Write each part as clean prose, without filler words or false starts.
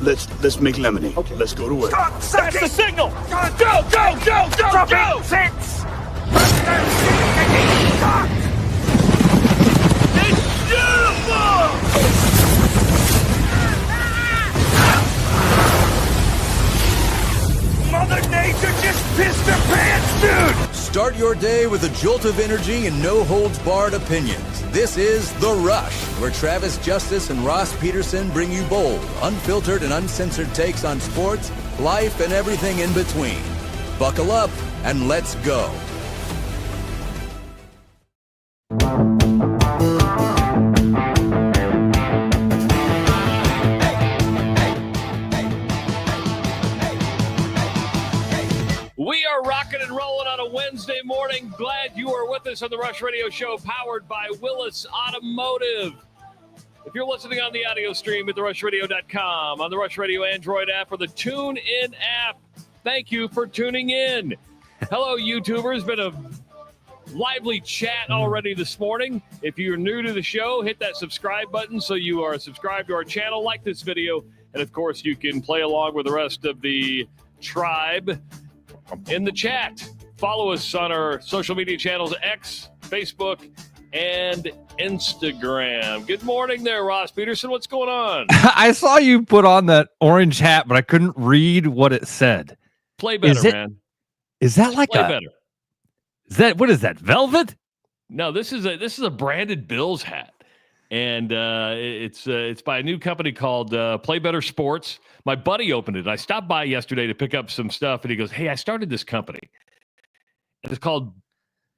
let's make lemonade. Okay. Let's go to work. That's the signal. Go. Six. It's beautiful. Mother Nature just pissed her pants, dude! Start your day with a jolt of energy and no-holds-barred opinions. This is The Rush, where Travis Justice and Ross Peterson bring you bold, unfiltered, and uncensored takes on sports, life, and everything in between. Buckle up and let's go. We are rocking and rolling on a Wednesday morning. Glad you are with us on the Rush Radio Show, powered by Willis Automotive. If you're listening on the audio stream at therushradio.com, on the Rush Radio Android app, or the TuneIn app, thank you for tuning in. Hello, YouTubers. Been a lively chat already this morning. If you're new to the show, hit that subscribe button so you are subscribed to our channel. Like this video, and of course, you can play along with the rest of the tribe in the chat. Follow us on our social media channels, X, Facebook, and Instagram. Good morning there, Ross Peterson. What's going on? I saw you put on that orange hat, but I couldn't read what it said. Play better, man. Is that like Play better. What is that, velvet? No, this is a branded Bills hat. And it's by a new company called Play Better Sports. My buddy opened it. I stopped by yesterday to pick up some stuff, and he goes, "Hey, I started this company. And it's called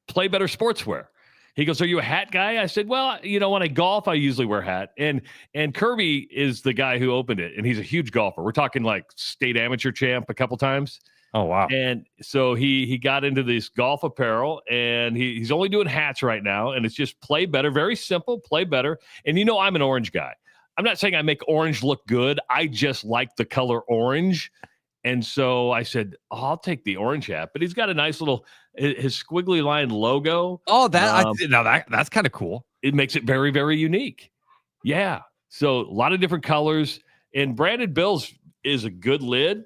Play Better Sportswear." He goes, "Are you a hat guy?" I said, "Well, when I golf, I usually wear hat." And Kirby is the guy who opened it, and he's a huge golfer. We're talking like state amateur champ a couple times. Oh, wow. And so he got into this golf apparel, and he's only doing hats right now, and it's just play better. Very simple, play better. And I'm an orange guy. I'm not saying I make orange look good. I just like the color orange. And so I said, I'll take the orange hat. But he's got a nice little, his squiggly line logo. Oh, that's kind of cool. It makes it very, very unique. Yeah. So a lot of different colors. And branded Bills is a good lid.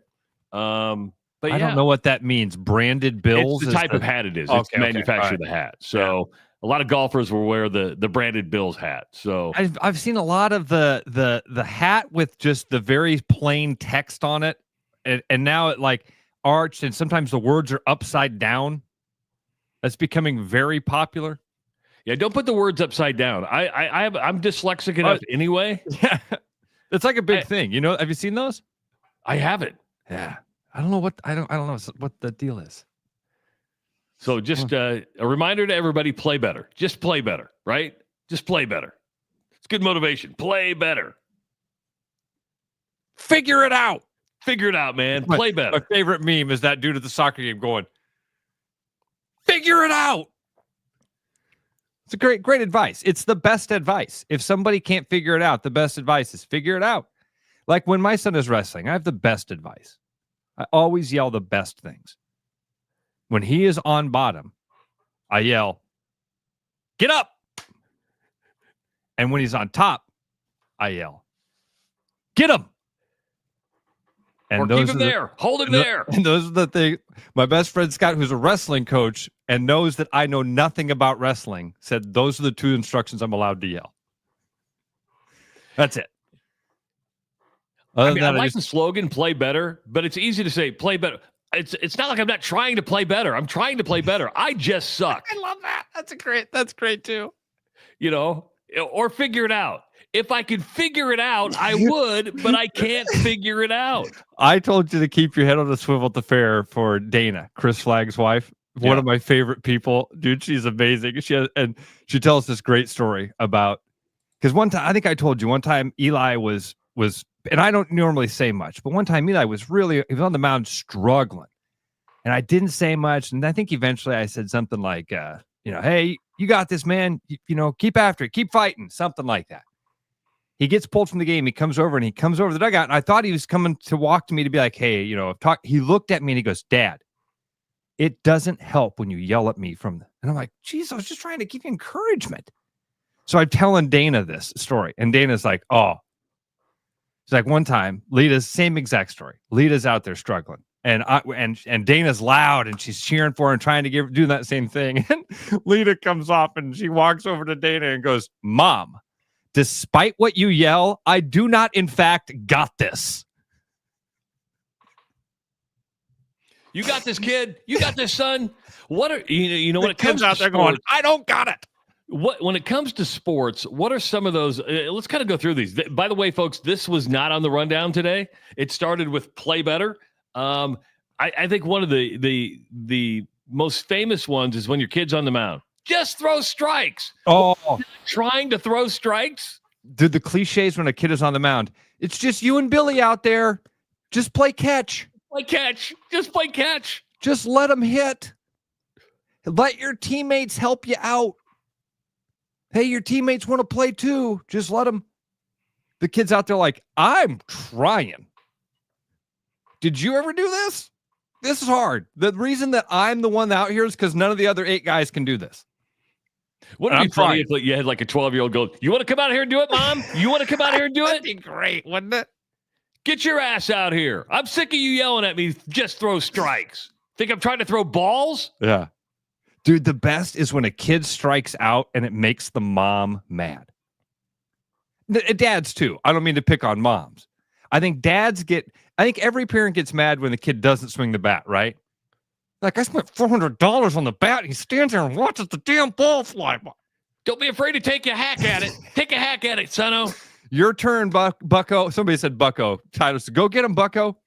But I don't know what that means. Branded Bills? It's the type of hat it is. It's manufactured the hat. So a lot of golfers will wear the branded Bills hat. So I've seen a lot of the hat with just the very plain text on it. And now it like arched, and sometimes the words are upside down. That's becoming very popular. Yeah, don't put the words upside down. I'm dyslexic enough anyway. Yeah. It's like a big thing. Have you seen those? I haven't. Yeah. I don't know what the deal is. So just a reminder to everybody, play better. Just play better, right? Just play better. It's good motivation. Play better. Figure it out. Figure it out, man. Play better. My favorite meme is that dude at the soccer game going, figure it out. It's a great advice. It's the best advice. If somebody can't figure it out, the best advice is figure it out. Like when my son is wrestling, I have the best advice. I always yell the best things. When he is on bottom, I yell, get up. And when he's on top, I yell, get him. And or keep him there. Hold him there. And those are the things. My best friend Scott, who's a wrestling coach and knows that I know nothing about wrestling, said those are the two instructions I'm allowed to yell. That's it. I like the slogan, play better, but it's easy to say, play better. It's not like I'm not trying to play better. I'm trying to play better. I just suck. I love that. That's great too. Or figure it out. If I could figure it out, I would, but I can't figure it out. I told you to keep your head on a swivel at the fair for Dana, Chris Flagg's wife. One of my favorite people. Dude, she's amazing. She tells this great story about, because one time, I think I told you, one time Eli was, and I don't normally say much, but one time Eli was he was on the mound struggling. And I didn't say much. And I think eventually I said something like, hey, you got this, man. Keep after it. Keep fighting. Something like that. He gets pulled from the game. He comes over the dugout. And I thought he was coming to walk to me to be like, hey, talk. He looked at me and he goes, Dad, it doesn't help when you yell at me and I'm like, geez, I was just trying to give you encouragement. So I'm telling Dana this story. And Dana's like, oh, It's like one time, Lita's same exact story. Lita's out there struggling. And Dana's loud and she's cheering for her and trying to do that same thing. And Lita comes off and she walks over to Dana and goes, Mom, despite what you yell, I do not, in fact, got this. You got this, kid. You got this, son. What are when it comes out to there sports, going, I don't got it. When it comes to sports, what are some of those? Let's kind of go through these. By the way, folks, this was not on the rundown today. It started with Play Better. I think one of the most famous ones is when your kid's on the mound. Just throw strikes. Oh, trying to throw strikes. Dude, the cliches when a kid is on the mound. It's just you and Billy out there. Just play catch. Play catch. Just play catch. Just let them hit. Let your teammates help you out. Hey, your teammates want to play too. Just let them. The kid's out there like, I'm trying. Did you ever do this? This is hard. The reason that I'm the one out here is because none of the other 8 guys can do this. Wouldn't it be funny if you had like a 12-year-old go, you want to come out here and do it, Mom? You want to come out here and do it? That'd be great, wouldn't it? Get your ass out here. I'm sick of you yelling at me. Just throw strikes. Think I'm trying to throw balls? Yeah. Dude, the best is when a kid strikes out and it makes the mom mad. Dads, too. I don't mean to pick on moms. I think every parent gets mad when the kid doesn't swing the bat, right? Like, I spent $400 on the bat. And he stands there and watches the damn ball fly by. Don't be afraid to take a hack at it. Take a hack at it, sonno. Your turn, Bucko. Somebody said Bucko. Titus, go get him, Bucko.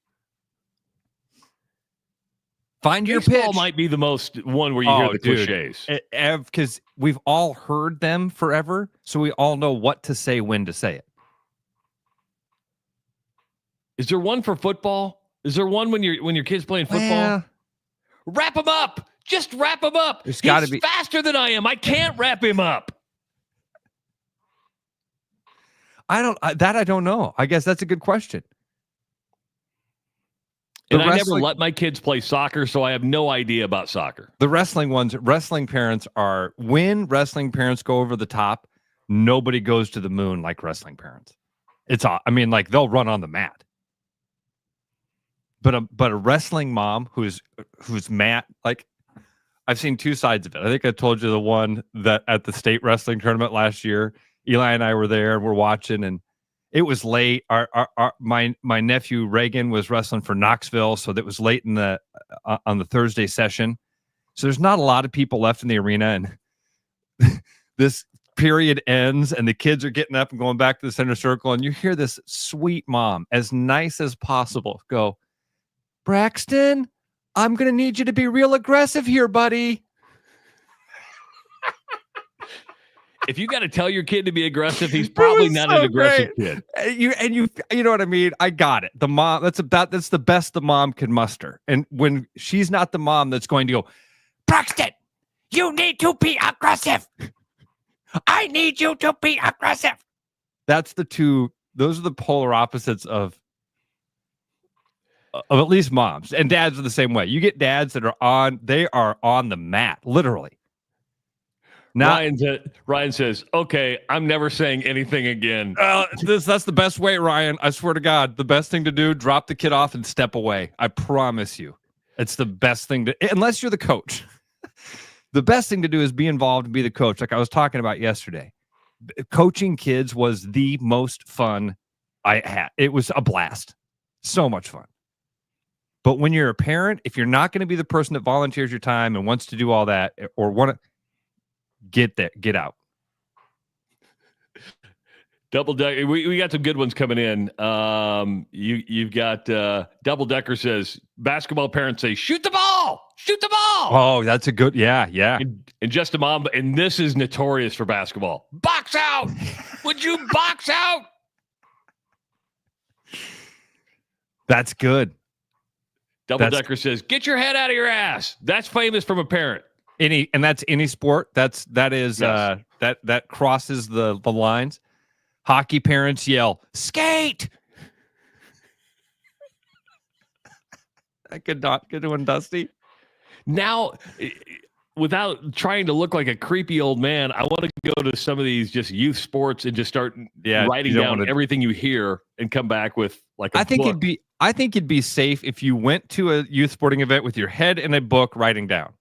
Find your pitch. Baseball might be the most one where you hear the cliches. Because we've all heard them forever, so we all know what to say, when to say it. Is there one for football? Is there one when your kid's playing football? Yeah. Wrap him up. Just wrap him up. There's got to be faster than I am. I can't wrap him up. I don't know. I guess that's a good question. And I never let my kids play soccer, so I have no idea about soccer. The wrestling parents are, when wrestling parents go over the top, nobody goes to the moon like wrestling parents. Like they'll run on the mat. But a wrestling mom who's mad, like I've seen 2 sides of it. I think I told you the one that at the state wrestling tournament last year, Eli and I were there and we're watching, and it was late. My nephew Reagan was wrestling for Knoxville, so that was late in on the Thursday session. So there's not a lot of people left in the arena, and this period ends, and the kids are getting up and going back to the center circle, and you hear this sweet mom, as nice as possible, go, Braxton, I'm going to need you to be real aggressive here, buddy. If you got to tell your kid to be aggressive, he's probably not an aggressive kid. You know what I mean? I got it. The mom, that's the best the mom can muster. And when she's not the mom that's going to go, Braxton, you need to be aggressive. I need you to be aggressive. Those are the polar opposites of at least moms, and dads are the same way. You get dads that are on the mat, literally. Ryan says, okay, I'm never saying anything again. That's the best way, Ryan. I swear to God, the best thing to do, drop the kid off and step away. I promise you. It's the best thing to, unless you're the coach. The best thing to do is be involved and be the coach. Like I was talking about yesterday. Coaching kids was the most fun I had. It was a blast. So much fun. But when you're a parent, if you're not going to be the person that volunteers your time and wants to do all that, or want to get out. Double Decker. We got some good ones coming in. You've got Double Decker says basketball parents say shoot the ball. Oh, that's a good yeah. And just a mom, and this is notorious for basketball. Box out. Would you box out? That's good. Double Decker says get your head out of your ass. That's famous from a parent. That's any sport. That is yes. That crosses the lines. Hockey parents yell, skate. I could not get to one, Dusty. Now, without trying to look like a creepy old man, I want to go to some of these just youth sports and just start writing down everything you hear and come back with like a book. I think it'd be safe if you went to a youth sporting event with your head in a book writing down.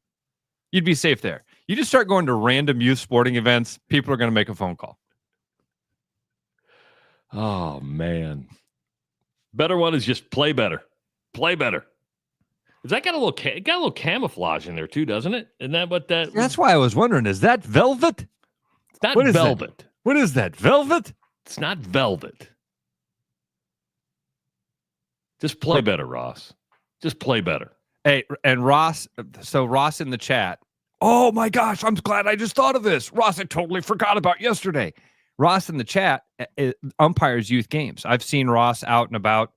You'd be safe there. You just start going to random youth sporting events, people are going to make a phone call. Oh, man. Better one is just play better. Play better. Has that got a little camouflage in there too, doesn't it? Isn't that what that? That's why I was wondering. Is that velvet? It's not velvet. What is that? Velvet? It's not velvet. Just play better, Ross. Just play better. Hey, and Ross. So Ross in the chat. Oh my gosh! I'm glad I just thought of this. Ross, I totally forgot about yesterday. Ross in the chat umpires youth games. I've seen Ross out and about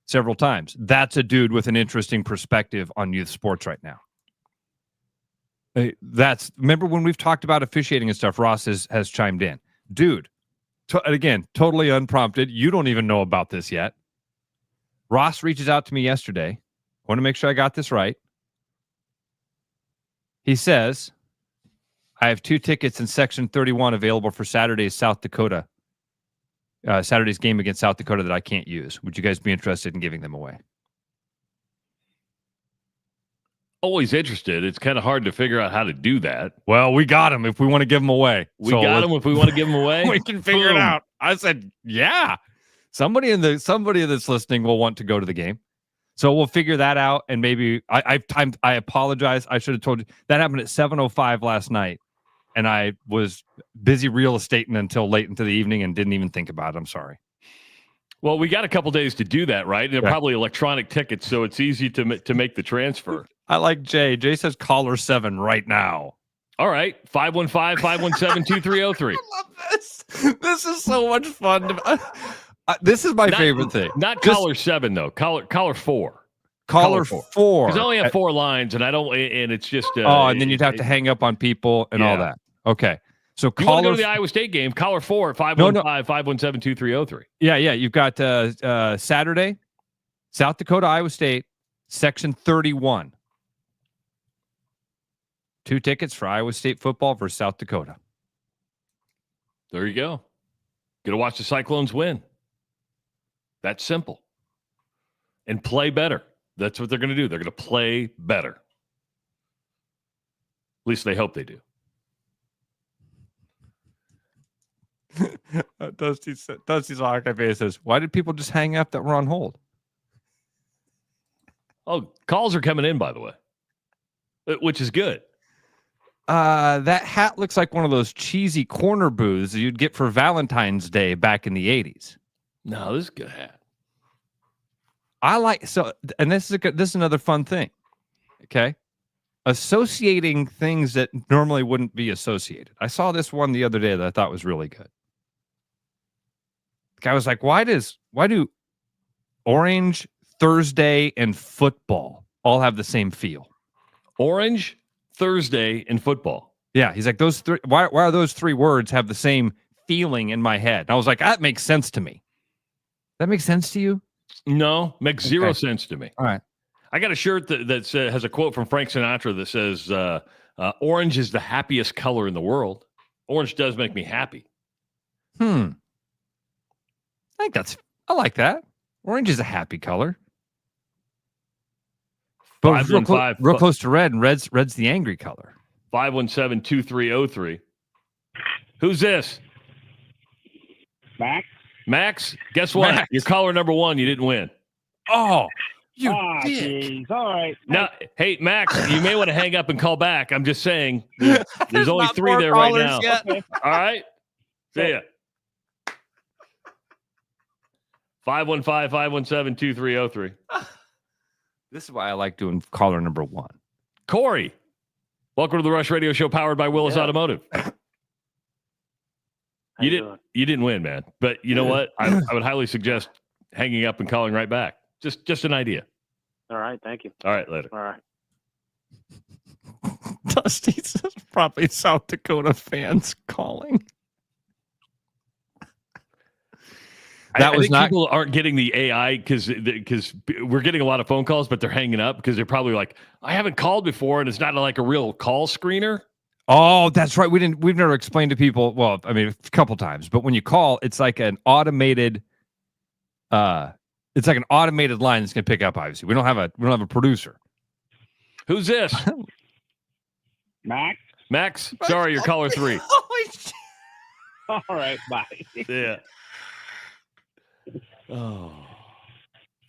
several times. That's a dude with an interesting perspective on youth sports right now. Remember when we've talked about officiating and stuff, Ross has chimed in. Dude, again, totally unprompted. You don't even know about this yet. Ross reaches out to me yesterday. I want to make sure I got this right. He says, I have 2 tickets in Section 31 available for Saturday's Saturday's game against South Dakota that I can't use. Would you guys be interested in giving them away? Always interested. It's kind of hard to figure out how to do that. Well, we got them if we want to give them away. We got them if we want to give them away. We can figure it out. I said, yeah. Somebody that's listening will want to go to the game. So we'll figure that out. And maybe I apologize. I should have told you that happened at 7:05 last night. And I was busy real estating until late into the evening and didn't even think about it. I'm sorry. Well, we got a couple days to do that, right? And they're probably electronic tickets, so it's easy to make the transfer. I like Jay. Jay says caller 7 right now. All right. 515-517-2303. I love this. This is so much fun. This is my favorite thing. Not caller 7, though. Caller 4. Caller 4. Because I only have 4 lines, and it's just... and then you'd have to hang up on people and all that. Okay. So you want to go to the Iowa State game, caller 4, 515-517-2303. Yeah. You've got Saturday, South Dakota, Iowa State, Section 31. 2 tickets for Iowa State football versus South Dakota. There you go. Get to watch the Cyclones win. That's simple. And play better. That's what they're going to do. They're going to play better. At least they hope they do. Dusty's Cafe says, why did people just hang up that were on hold? Oh, calls are coming in, by the way, which is good. That hat looks like one of those cheesy corner booths you'd get for Valentine's Day back in the 80s. No, this is a good hat. And this is another fun thing. Okay. Associating things that normally wouldn't be associated. I saw this one the other day that I thought was really good. The guy was like, why do Orange, Thursday, and football all have the same feel? Orange, Thursday, and football. Yeah. He's like, those three, why are those 3 words have the same feeling in my head? And I was like, that makes sense to me. That makes sense to you? No, makes zero sense to me. All right. I got a shirt that has a quote from Frank Sinatra that says, orange is the happiest color in the world. Orange does make me happy. I like that. Orange is a happy color. But real close to red, and red's the angry color. 517-2303. Who's this? Max, guess what? Max. You're caller number 1. You didn't win. Oh, you dick. Geez. All right. Now, hey, Max, you may want to hang up and call back. I'm just saying there's only 3 there right now. Okay. All right? See ya. 515-517-2303. This is why I like doing caller number 1. Corey, welcome to the Rush Radio Show powered by Willis Automotive. You didn't win, man. But you know what? I would highly suggest hanging up and calling right back. Just an idea. All right. Thank you. All right, later. All right. Dusty says probably South Dakota fans calling. That I was think not. people aren't getting the AI because we're getting a lot of phone calls, but they're hanging up because they're probably like, I haven't called before, and it's not like a real call screener. Oh, that's right. We've never explained to people. Well, I mean, a couple times, but when you call, it's like an automated. It's like an automated line that's going to pick up. Obviously, we don't have a producer. Who's this? Max? Max? Sorry, you're caller 3. Holy shit. All right, bye. Yeah. Oh.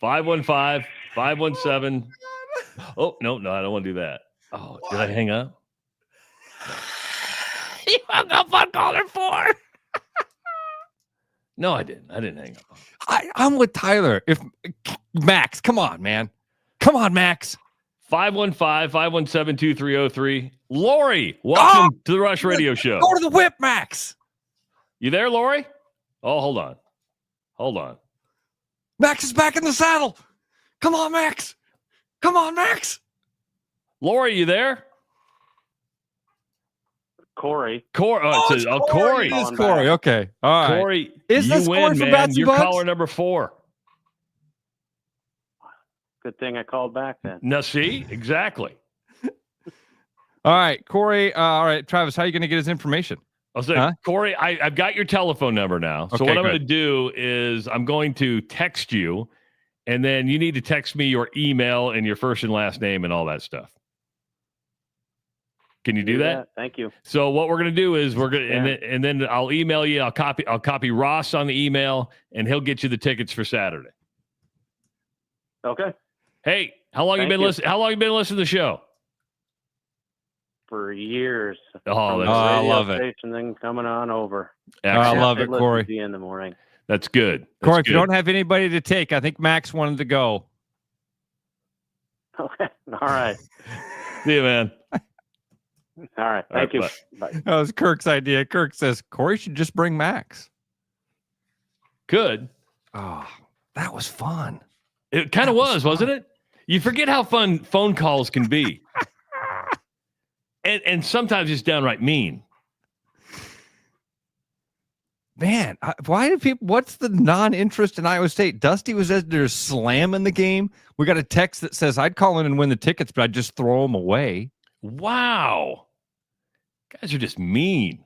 515-517. Oh, no, I don't want to do that. Oh, did I hang up? You hung up on caller 4. No, I didn't. I didn't hang up. I'm with Tyler. If Max, come on, man. Come on, Max. 515-517-2303. Lori, welcome to the Rush Radio Show. Go to the whip, Max. You there, Lori? Oh, hold on. Max is back in the saddle. Come on, Max. Come on, Max. Lori, you there? Corey. Corey. It is Corey. Okay. All right. Corey, Is this you Corey win, from man. Bats and You're Bugs? caller number 4. Good thing I called back then. Now, see? Exactly. All right, Corey. All right, Travis, how are you going to get his information? I'll say, Corey, I've got your telephone number now. So Okay, what I'm good. going to do is I'm going to text you, and then you need to text me your email and your first and last name and all that stuff. Can you do that? Thank you. So what we're going to do is we're going to, and then I'll email you. I'll copy Ross on the email, and he'll get you the tickets for Saturday. Okay. Hey, how long you been listening? How long you been listening to the show? For years. Oh, From that's, the I radio love it. station, then coming on over. excellent. I love it, Listen Corey. to you in the morning. That's good. That's Corey, if good. you don't have anybody to take, I think Max wanted to go. Okay. All right. See you, man. All right. All right, Thank you. bye. Bye. That was Kirk's idea. Kirk says Corey should just bring Max. Good. Oh, that was fun. It kind of was, wasn't it? You forget how fun phone calls can be. And sometimes it's downright mean. Man, why do people? What's the non-interest in Iowa State? Dusty was there slamming the game. We got a text that says I'd call in and win the tickets, but I'd just throw them away. Wow. Guys are just mean.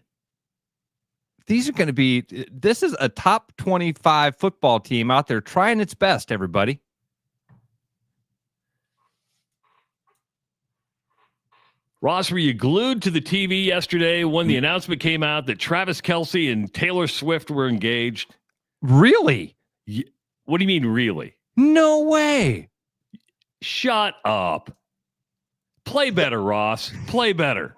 These are going to be. This is a top 25 football team out there trying its best. Everybody. Ross, were you glued to the TV yesterday when the announcement came out that Travis Kelce and Taylor Swift were engaged? Really? What do you mean, really? No way. Shut up. Play better, Ross. Play better.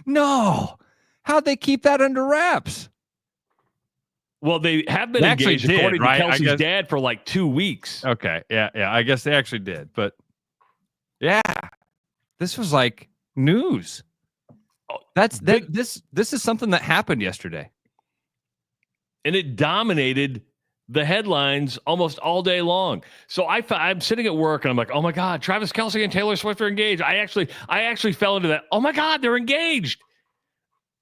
No. How'd they keep that under wraps? Well, they have been They actually engaged, did, according to right? I Kelsey's guess- dad, for like 2 weeks. Okay. Yeah. I guess they actually did. But yeah, this was like news. This is something that happened yesterday. And it dominated the headlines almost all day long. So I'm sitting at work and I'm like, oh my God, Travis Kelce and Taylor Swift are engaged. I actually fell into that. Oh my God, they're engaged.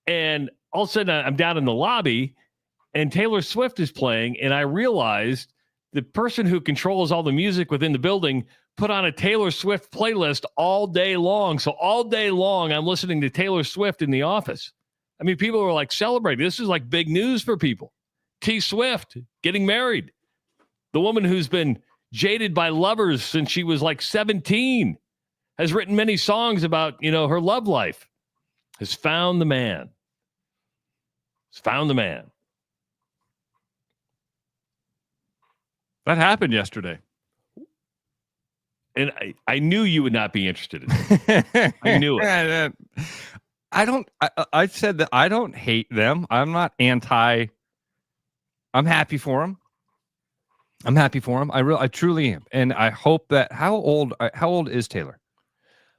And all of a sudden I'm down in the lobby and Taylor Swift is playing. And I realized the person who controls all the music within the building put on a Taylor Swift playlist all day long. So all day long, I'm listening to Taylor Swift in the office. I mean, people were like celebrating. This is like big news for people. T Swift getting married. The woman who's been jaded by lovers since she was like 17 has written many songs about, her love life, has found the man. Has found the man. That happened yesterday. And I knew you would not be interested in it. I knew it. I said that I don't hate them. I'm not anti. I'm happy for them. I truly am. And I hope that how old is Taylor?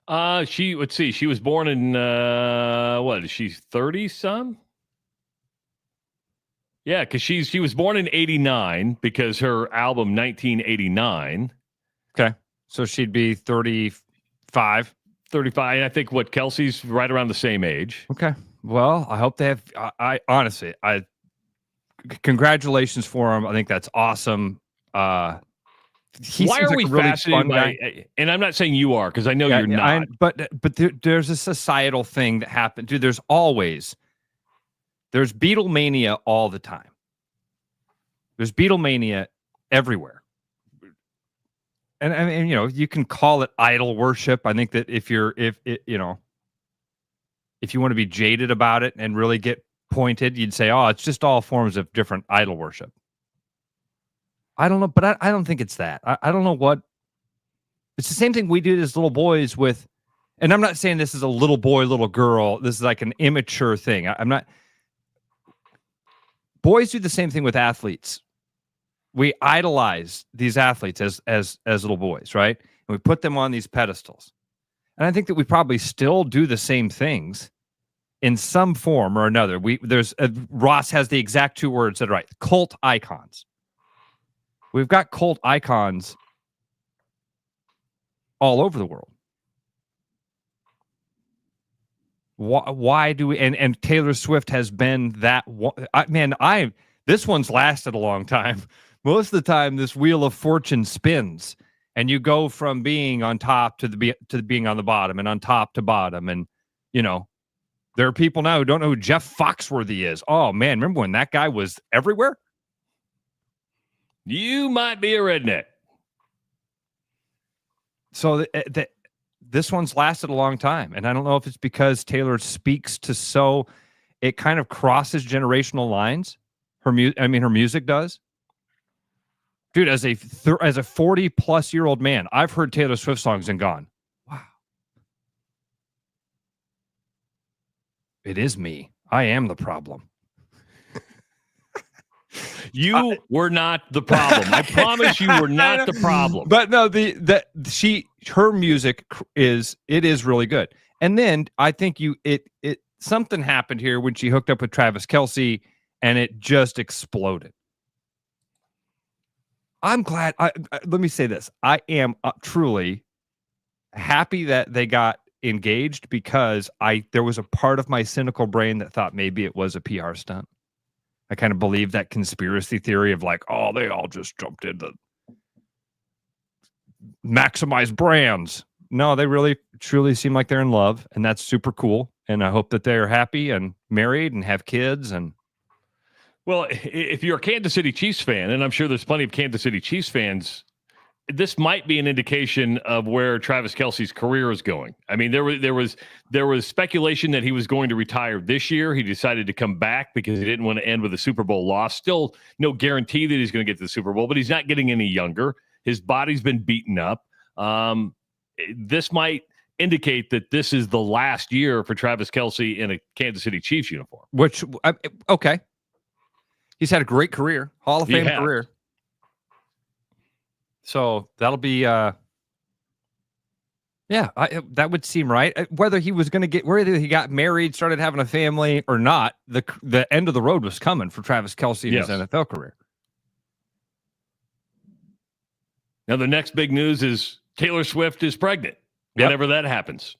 Let's see. She was born in what is she 30 some? Yeah, because she was born in 89 because her album 1989. Okay. So she'd be 35. 35. And I think Kelsey's right around the same age. Okay. Well, I hope they have I honestly, I congratulations for him. I think that's awesome. Why are we really fascinated by? And I'm not saying you are, because I know you're not. But there's a societal thing that happened, dude. There's Beatlemania all the time. There's Beatlemania everywhere. And I mean, you can call it idol worship. I think that if you want to be jaded about it and really get pointed, you'd say, oh, it's just all forms of different idol worship. I don't know, but I don't think it's that. I don't know what. It's the same thing we did as little boys with, and I'm not saying this is a little boy, little girl. This is like an immature thing. I'm not. Boys do the same thing with athletes. We idolize these athletes as little boys, right? And we put them on these pedestals. And I think that we probably still do the same things in some form or another. Ross has the exact 2 words that are right. Cult icons. We've got cult icons all over the world. Why do we? And Taylor Swift has been that one. This one's lasted a long time. Most of the time, this wheel of fortune spins, and you go from being on top to being on the bottom, and on top to bottom. And there are people now who don't know who Jeff Foxworthy is. Oh man, remember when that guy was everywhere? You might be a redneck. So this one's lasted a long time, and I don't know if it's because Taylor speaks to it kind of crosses generational lines. Her music does. Dude, as a 40-plus-year-old man, I've heard Taylor Swift songs and gone, wow. It is me. I am the problem. You were not the problem. I promise you were not the problem. But no, her music is really good. And then I think something happened here when she hooked up with Travis Kelce, and it just exploded. I'm glad. Let me say this. I am truly happy that they got engaged, because there was a part of my cynical brain that thought maybe it was a PR stunt. I kind of believe that conspiracy theory of like, oh, they all just jumped in to maximize brands. No, they really truly seem like they're in love, and that's super cool. And I hope that they're happy and married and have kids. And well, if you're a Kansas City Chiefs fan, and I'm sure there's plenty of Kansas City Chiefs fans, this might be an indication of where Travis Kelce's career is going. I mean, there was speculation that he was going to retire this year. He decided to come back because he didn't want to end with a Super Bowl loss. Still no guarantee that he's going to get to the Super Bowl, but he's not getting any younger. His body's been beaten up. This might indicate that this is the last year for Travis Kelce in a Kansas City Chiefs uniform. Which, okay. He's had a great career, Hall of Fame career. So that'll be, that would seem right. Whether he got married, started having a family or not, the end of the road was coming for Travis Kelce in his NFL career. Now, the next big news is Taylor Swift is pregnant. Whenever that happens.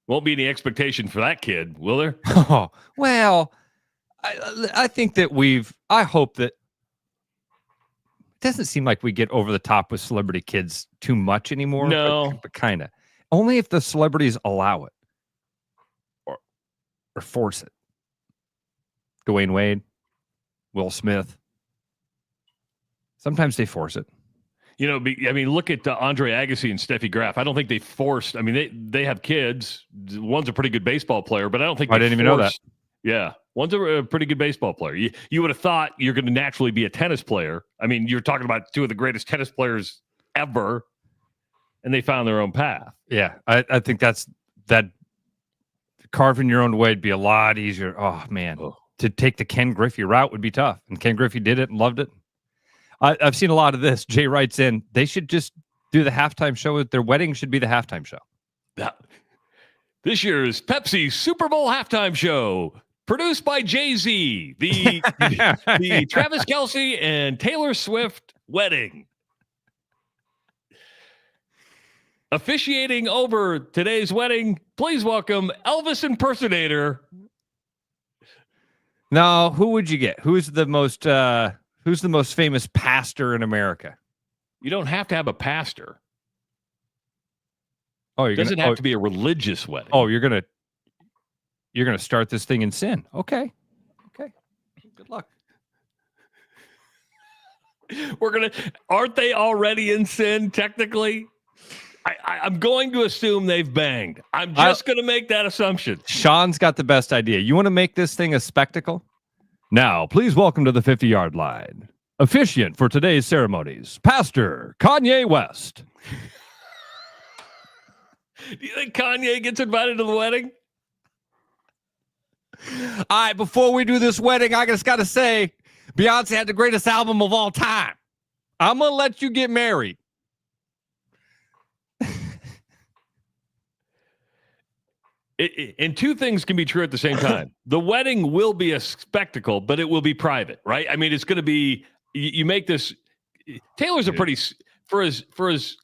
Won't be any expectation for that kid, will there? Oh, well, I think that I hope that it doesn't seem like we get over the top with celebrity kids too much anymore. No. But kind of. Only if the celebrities allow it or force it. Dwayne Wade, Will Smith. Sometimes they force it. Look at Andre Agassi and Steffi Graf. I don't think they forced. I mean, they have kids. One's a pretty good baseball player, but I don't think I didn't even know that. Yeah, one's a pretty good baseball player. You would have thought you're going to naturally be a tennis player. I mean, you're talking about two of the greatest tennis players ever, and they found their own path. Yeah, I think that carving your own way would be a lot easier. Oh, man. To take the Ken Griffey route would be tough, and Ken Griffey did it and loved it. I've seen a lot of this. Jay writes in, they should just do the halftime show. Their wedding should be the halftime show. This year's Pepsi Super Bowl halftime show, produced by Jay-Z, the Travis Kelce and Taylor Swift wedding. Officiating over today's wedding, please welcome Elvis impersonator No, who would you get? Who's the most famous pastor in America? You don't have to have a pastor. Oh, It doesn't have to be a religious wedding. Oh, you're gonna start this thing in sin. Okay. Good luck. Aren't they already in sin technically? I'm going to assume they've banged. I'm just going to make that assumption. Sean's got the best idea. You want to make this thing a spectacle? Now, please welcome to the 50-yard line. Officiant for today's ceremonies, Pastor Kanye West. Do you think Kanye gets invited to the wedding? All right, before we do this wedding, I just got to say, Beyonce had the greatest album of all time. I'm going to let you get married. And two things can be true at the same time. The wedding will be a spectacle, but it will be private, right? I mean, it's going to be, you make this, Taylor's a pretty, for as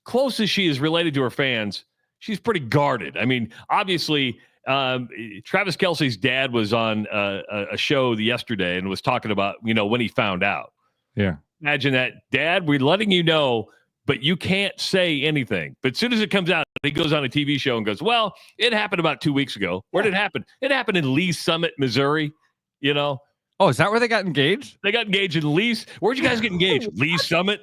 close as she is related to her fans, she's pretty guarded. I mean, obviously, Travis Kelce's dad was on a show yesterday and was talking about, when he found out. Yeah. Imagine that, Dad, we're letting you know, but you can't say anything. But as soon as it comes out, he goes on a TV show and goes, well, it happened about 2 weeks ago. Where did it happen? It happened in Lee's Summit, Missouri. Oh, is that where they got engaged? They got engaged in Lee's. Where'd you guys get engaged? Lee's Summit.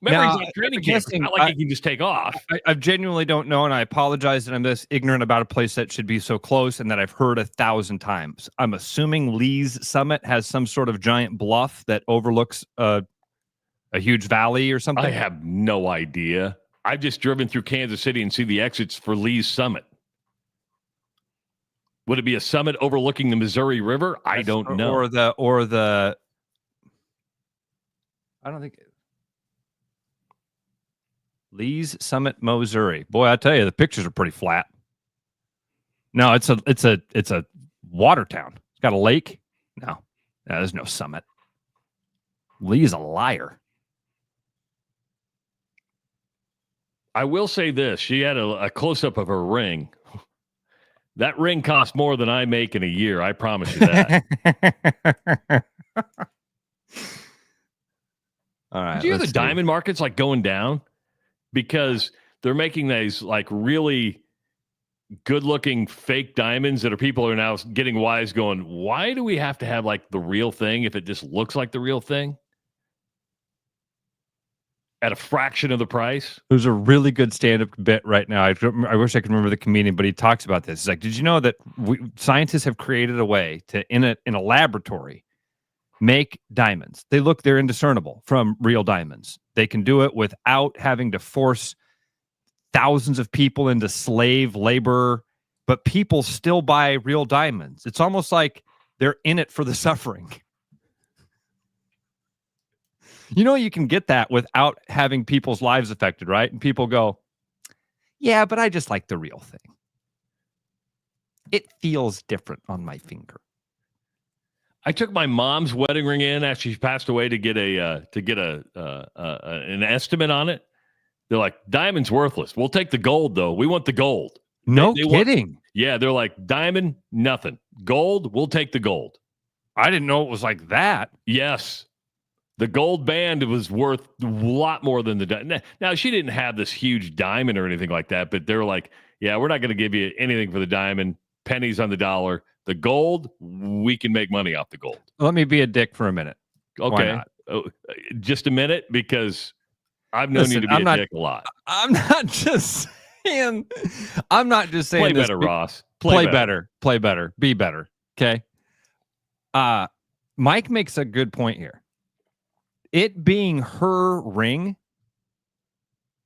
Remember, he's not training camp. It's not like he can just take off. I genuinely don't know, and I apologize that I'm this ignorant about a place that should be so close and that I've heard 1,000 times. I'm assuming Lee's Summit has some sort of giant bluff that overlooks a huge valley or something. I have no idea. I've just driven through Kansas City and see the exits for Lee's Summit. Would it be a summit overlooking the Missouri River? I don't know. Or the I don't think Lee's Summit, Missouri. Boy, I tell you, the pictures are pretty flat. No, it's a water town. It's got a lake. No, there's no summit. Lee's a liar. I will say this. She had a close-up of her ring. That ring cost more than I make in a year. I promise you that. All right. Do you hear the diamond market's like going down? Because they're making these like really good-looking fake diamonds that people are now getting wise going, why do we have to have like the real thing if it just looks like the real thing? At a fraction of the price. There's a really good stand-up bit right now. I wish I could remember the comedian, but he talks about this. He's like, did you know that scientists have created a way to, in a laboratory, make diamonds? They're indiscernible from real diamonds. They can do it without having to force thousands of people into slave labor, but people still buy real diamonds. It's almost like they're in it for the suffering. You can get that without having people's lives affected, right? And people go, yeah, but I just like the real thing. It feels different on my finger. I took my mom's wedding ring in after she passed away to get an estimate on it. They're like, diamond's worthless. We'll take the gold though. We want the gold. No kidding. Yeah, they're like, diamond, nothing. Gold, we'll take the gold. I didn't know it was like that. Yes. The gold band was worth a lot more than the diamond. Now, she didn't have this huge diamond or anything like that, but they're like, yeah, we're not going to give you anything for the diamond, pennies on the dollar. The gold, we can make money off the gold. Let me be a dick for a minute. Okay. Just a minute, because I've known you to be a dick a lot. I'm not just saying. Play better, Ross. Play better. Play better. Be better. Okay. Mike makes a good point here. It being her ring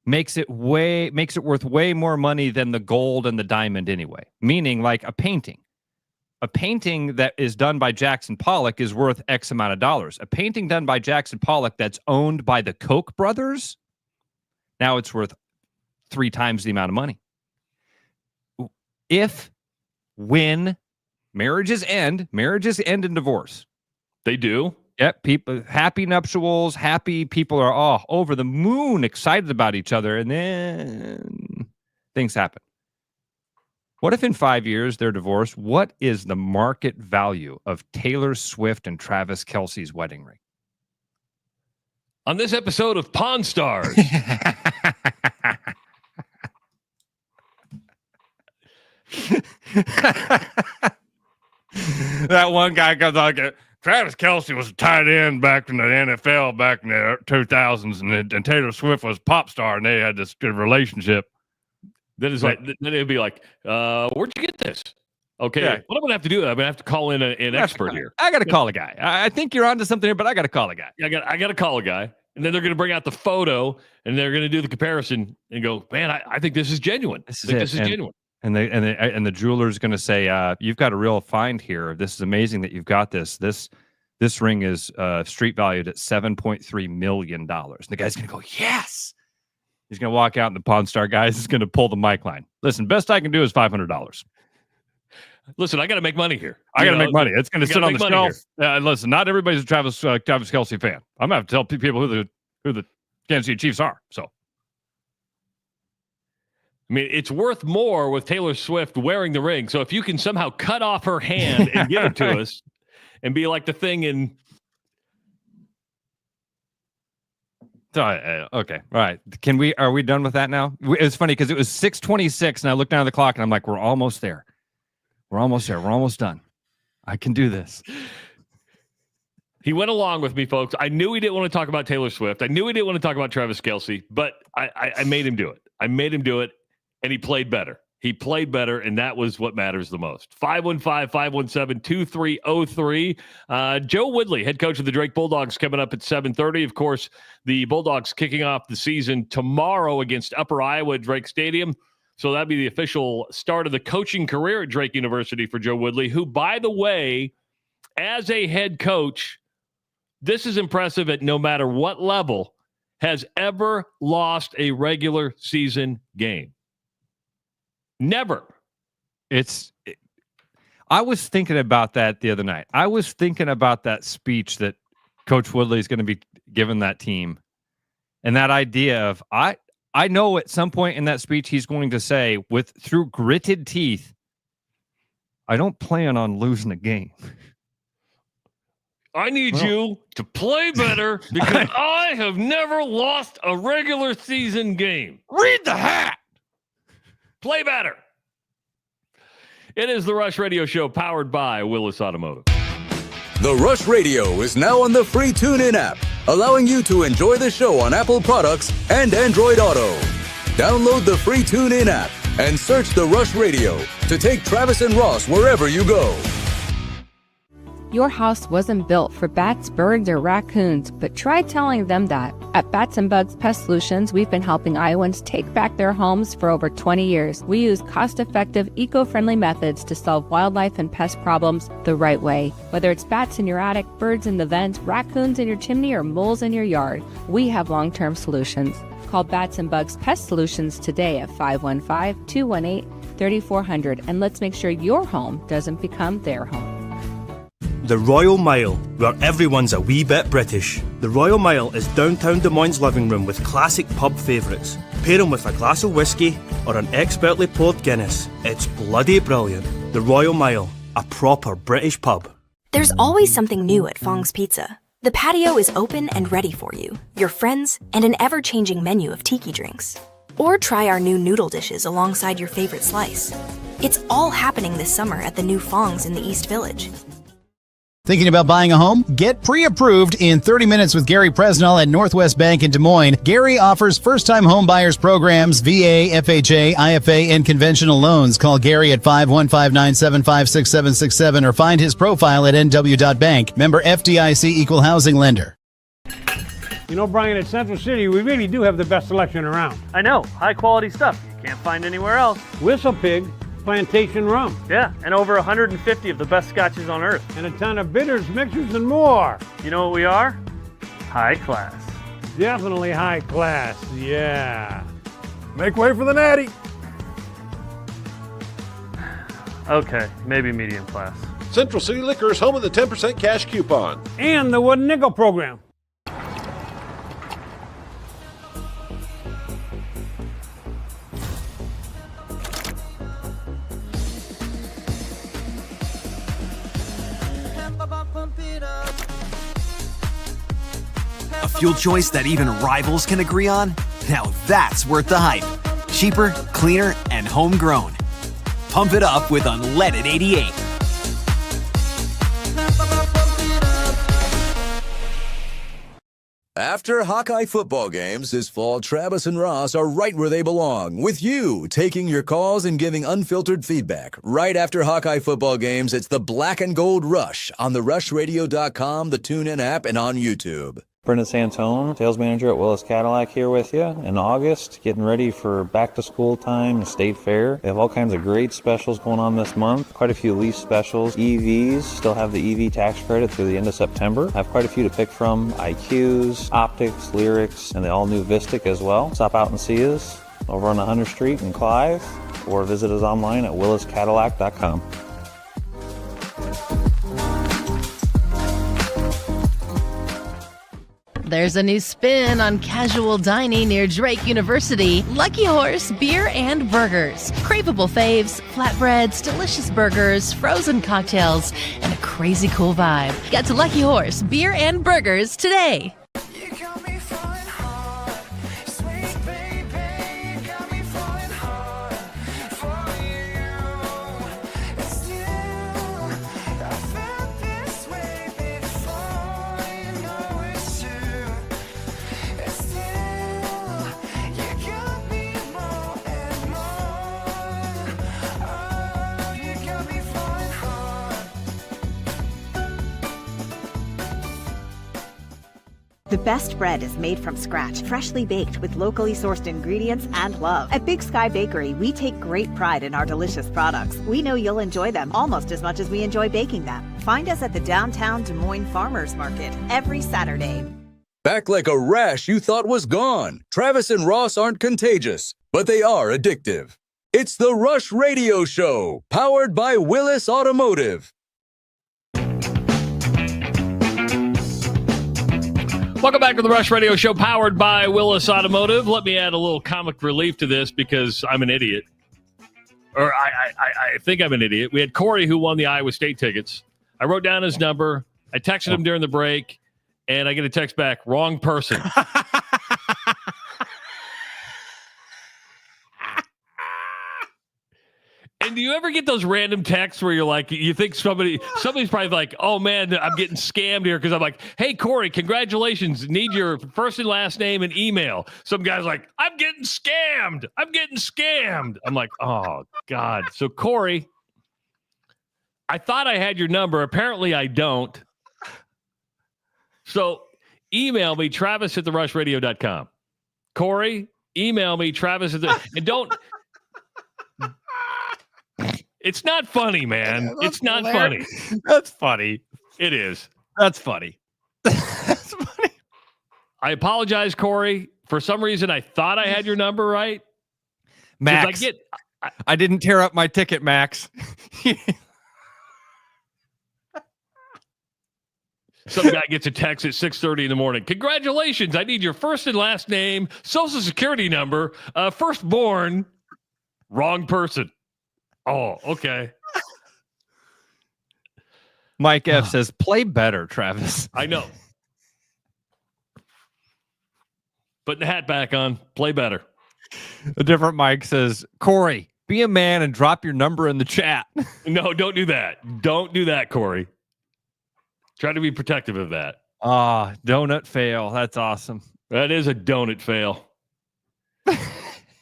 makes it worth way more money than the gold and the diamond anyway. Meaning, like a painting that is done by Jackson Pollock is worth X amount of dollars. A painting done by Jackson Pollock that's owned by the Koch brothers, now it's worth 3 times the amount of money. When marriages end in divorce. They do. Yep, people, happy nuptials, happy people are over the moon, excited about each other, and then things happen. What if in 5 years they're divorced? What is the market value of Taylor Swift and Travis Kelce's wedding ring? On this episode of Pawn Stars. That one guy comes on. Travis Kelce was a tight end back in the NFL back in the 2000s, and Taylor Swift was a pop star, and they had this good relationship. Then it'd be like, where'd you get this? Okay, Yeah. what I'm gonna have to do? I'm gonna have to call in an expert here. I got to call a guy. I think you're onto something here, but I got to call a guy. I got to call a guy, and then they're gonna bring out the photo, and they're gonna do the comparison and go, man, I think this is genuine. This is genuine. And the jeweler's going to say, you've got a real find here. This is amazing that you've got this. This ring is street valued at $7.3 million. And the guy's going to go, yes. He's going to walk out, and the Pawn Star guy is going to pull the mic line. Listen, best I can do is $500. Listen, I got to make money here. I got to make money. It's going to sit on the shelf. Listen, not everybody's a Travis Kelce fan. I'm going to have to tell people who the Kansas City Chiefs are. So. I mean, it's worth more with Taylor Swift wearing the ring. So if you can somehow cut off her hand and give it to us and be like the thing in. Okay. All right. Are we done with that now? It's funny because it was 6:26 and I looked down at the clock and I'm like, we're almost there. We're almost done. I can do this. He went along with me, folks. I knew he didn't want to talk about Taylor Swift. I knew he didn't want to talk about Travis Kelce, but I made him do it. And he played better. And that was what matters the most. 515-517-2303. Joe Woodley, head coach of the Drake Bulldogs, coming up at 7:30. Of course, the Bulldogs kicking off the season tomorrow against Upper Iowa at Drake Stadium. So that'd be the official start of the coaching career at Drake University for Joe Woodley, who, by the way, as a head coach, this is impressive at no matter what level, has ever lost a regular season game. Never. I was thinking about that the other night. I was thinking about that speech that Coach Woodley is going to be giving that team. And that idea of, I know at some point in that speech, he's going to say through gritted teeth, I don't plan on losing a game. I need you to play better because I have never lost a regular season game. Read the hat. Play better. It is the Rush Radio Show powered by Willis Automotive. The Rush Radio is now on the free TuneIn app, allowing you to enjoy the show on Apple products and Android Auto. Download the free TuneIn app and search The Rush Radio to take Travis and Ross wherever you go. Your house wasn't built for bats, birds, or raccoons, but try telling them that. At Bats and Bugs Pest Solutions, we've been helping Iowans take back their homes for over 20 years. We use cost-effective, eco-friendly methods to solve wildlife and pest problems the right way. Whether it's bats in your attic, birds in the vent, raccoons in your chimney, or moles in your yard, we have long-term solutions. Call Bats and Bugs Pest Solutions today at 515-218-3400, and let's make sure your home doesn't become their home. The Royal Mile, where everyone's a wee bit British. The Royal Mile is downtown Des Moines' living room with classic pub favourites. Pair them with a glass of whiskey or an expertly poured Guinness. It's bloody brilliant. The Royal Mile, a proper British pub. There's always something new at Fong's Pizza. The patio is open and ready for you, your friends, and an ever-changing menu of tiki drinks. Or try our new noodle dishes alongside your favorite slice. It's all happening this summer at the new Fong's in the East Village. Thinking about buying a home? Get pre-approved in 30 minutes with Gary Presnell at Northwest Bank in Des Moines. Gary offers first-time home buyers programs, VA, FHA, IFA, and conventional loans. Call Gary at 515-975-6767 or find his profile at nw.bank. Member FDIC Equal Housing Lender. You know, Brian, at Central City, we really do have the best selection around. I know. High-quality stuff you can't find anywhere else. Whistle Pig Plantation Rum. Yeah, and over 150 of the best scotches on earth. And a ton of bitters, mixers, and more. You know what we are? High class. Definitely high class, yeah. Make way for the natty. Okay, maybe medium class. Central City Liquor is home of the 10% cash coupon. And the Wooden Nickel program. fuel choice that even rivals can agree on? Now that's worth the hype. Cheaper, cleaner, and homegrown. Pump it up with unleaded 88. After Hawkeye football games this fall, Travis and Ross are right where they belong, with you taking your calls and giving unfiltered feedback. Right after Hawkeye football games, it's the Black and Gold Rush on the rushradio.com, the TuneIn app, and on YouTube. Brendan Santone, sales manager at Willis Cadillac, here with you in August, getting ready for back to school time, state fair. They have all kinds of great specials going on this month. Quite a few lease specials. EVs still have the EV tax credit through the end of September. I have quite a few to pick from. IQs, Optics, Lyrics, and the all-new Vistic as well. Stop out and see us over on 100th Street in Clive, or visit us online at williscadillac.com. There's a new spin on casual dining near Drake University. Lucky Horse Beer and Burgers. Craveable faves, flatbreads, delicious burgers, frozen cocktails, and a crazy cool vibe. Get to Lucky Horse Beer and Burgers today. The best bread is made from scratch, freshly baked with locally sourced ingredients and love. At Big Sky Bakery, we take great pride in our delicious products. We know you'll enjoy them almost as much as we enjoy baking them. Find us at the downtown Des Moines Farmers Market every Saturday. Back like a rash you thought was gone. Travis and Ross aren't contagious, but they are addictive. It's the Rush Radio Show, powered by Willis Automotive. Welcome back to the Rush Radio Show, powered by Willis Automotive. Let me add a little comic relief to this because I'm an idiot. Or I think I'm an idiot. We had Corey who won the Iowa State tickets. I wrote down his number. I texted him during the break, and I get a text back, wrong person. And do you ever get those random texts where you're like, you think somebody's probably like, oh man, I'm getting scammed here because I'm like, hey Corey, congratulations, need your first and last name and email. Some guy's like, I'm getting scammed. I'm like, oh God. So Corey, I thought I had your number. Apparently I don't. So email me, Travis@therushradio.com. Corey, email me, and don't. It's not funny, man. Yeah, it's not funny. That's funny. It is. That's funny. That's funny. I apologize, Corey. For some reason, I thought I had your number right. Max, I didn't tear up my ticket, Max. Some guy gets a text at 6:30 in the morning. Congratulations. I need your first and last name, social security number, firstborn. Wrong person. Oh, okay. Mike F says, play better, Travis. I know. Putting the hat back on. Play better. A different Mike says, Corey, be a man and drop your number in the chat. No, don't do that. Don't do that, Corey. Try to be protective of that. Donut fail. That's awesome. That is a donut fail.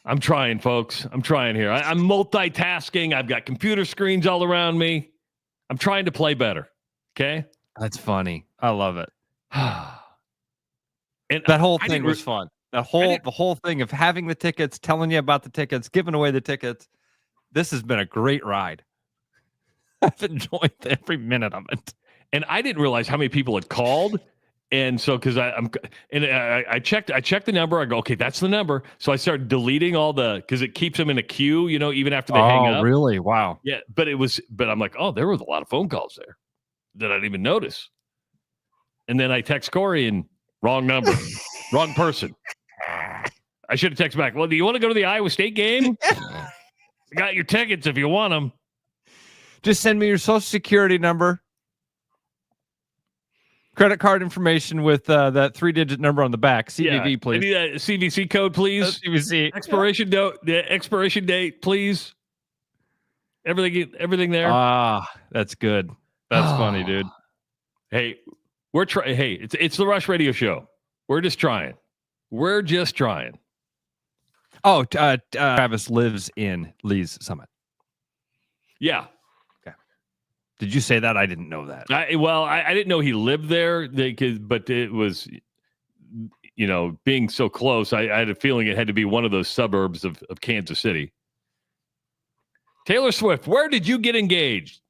I'm trying, folks. I'm trying here. I'm multitasking. I've got computer screens all around me. I'm trying to play better. Okay? That's funny. I love it. And that whole thing was fun. The whole thing of having the tickets, telling you about the tickets, giving away the tickets. This has been a great ride. I've enjoyed every minute of it. And I didn't realize how many people had called. And so, because I checked the number. I go, okay, that's the number. So I started deleting all because it keeps them in a queue, even after they hang up. Oh, really? Wow. Yeah, but I'm like, oh, there was a lot of phone calls there that I didn't even notice. And then I text Corey and wrong number, wrong person. I should have texted back. Well, do you want to go to the Iowa State game? I got your tickets if you want them. Just send me your social security number. Credit card information with that 3-digit number on the back. CVV, please. I need a CVC code, please. CVC. Expiration expiration date, please. Everything there. That's good. That's funny, dude. Hey, we're trying. Hey, it's the Rush Radio Show. We're just trying. Oh, Travis lives in Lee's Summit. Yeah. Okay. Did you say that? I didn't know that. I didn't know he lived there, but it was, being so close, I had a feeling it had to be one of those suburbs of Kansas City. Taylor Swift, where did you get engaged?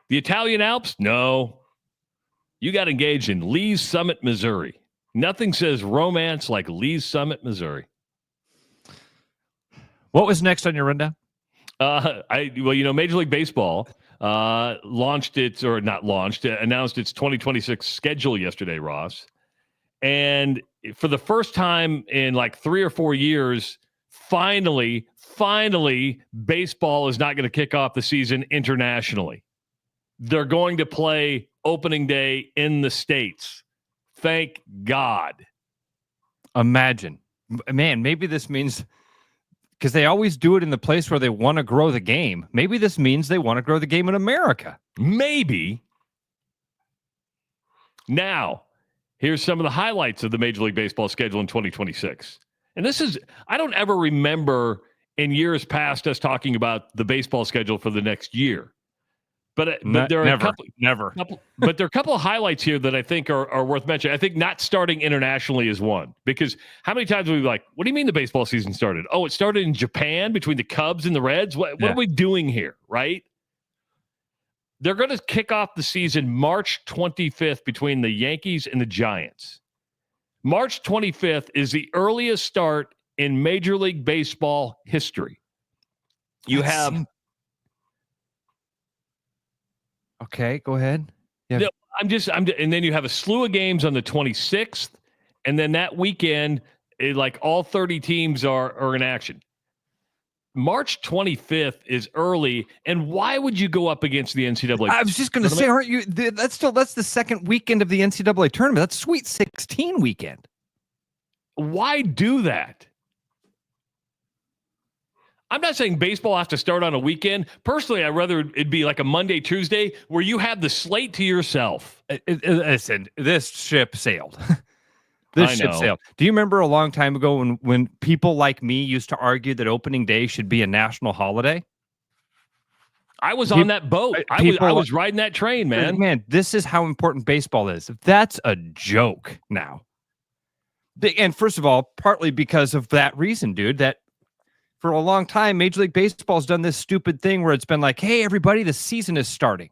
The Italian Alps? No. You got engaged in Lee's Summit, Missouri. Nothing says romance like Lee's Summit, Missouri. What was next on your rundown? Major League Baseball announced its 2026 schedule yesterday, Ross. And for the first time in like 3 or 4 years, finally, baseball is not going to kick off the season internationally. They're going to play opening day in the States. Thank God. Imagine. Man, maybe this means, because they always do it in the place where they want to grow the game. Maybe this means they want to grow the game in America. Maybe. Now, here's some of the highlights of the Major League Baseball schedule in 2026. And I don't ever remember in years past us talking about the baseball schedule for the next year. But there are never. But there are a couple of highlights here that I think are worth mentioning. I think not starting internationally is one, because how many times are we like, what do you mean the baseball season started? Oh, it started in Japan between the Cubs and the Reds. What are we doing here, right? They're going to kick off the season March 25th between the Yankees and the Giants. March 25th is the earliest start in Major League Baseball history. Okay, go ahead. Yeah. And then you have a slew of games on the 26th, and then that weekend, all 30 teams are in action. March 25th is early, and why would you go up against the NCAA? I was just going to say, aren't you? That's the second weekend of the NCAA tournament. That's Sweet 16 weekend. Why do that? I'm not saying baseball has to start on a weekend. Personally, I'd rather it be like a Monday, Tuesday, where you have the slate to yourself. Listen, this ship sailed. Ship sailed. Do you remember a long time ago when people like me used to argue that opening day should be a national holiday? I was on that boat. I was riding that train, man. Man, this is how important baseball is. That's a joke now. And first of all, partly because of that reason, dude, that for a long time, Major League Baseball's done this stupid thing where it's been like, hey, everybody, the season is starting.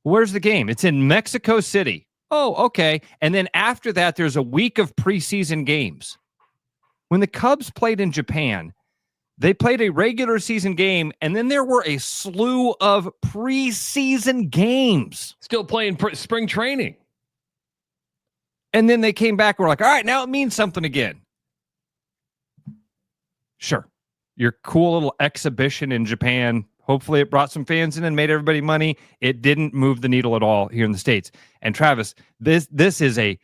Where's the game? It's in Mexico City. Oh, okay. And then after that, there's a week of preseason games. When the Cubs played in Japan, they played a regular season game, and then there were a slew of preseason games. Still playing spring training. And then they came back and were like, all right, now it means something again. Sure. Your cool little exhibition in Japan. Hopefully it brought some fans in and made everybody money. It didn't move the needle at all here in the States. And Travis, this is it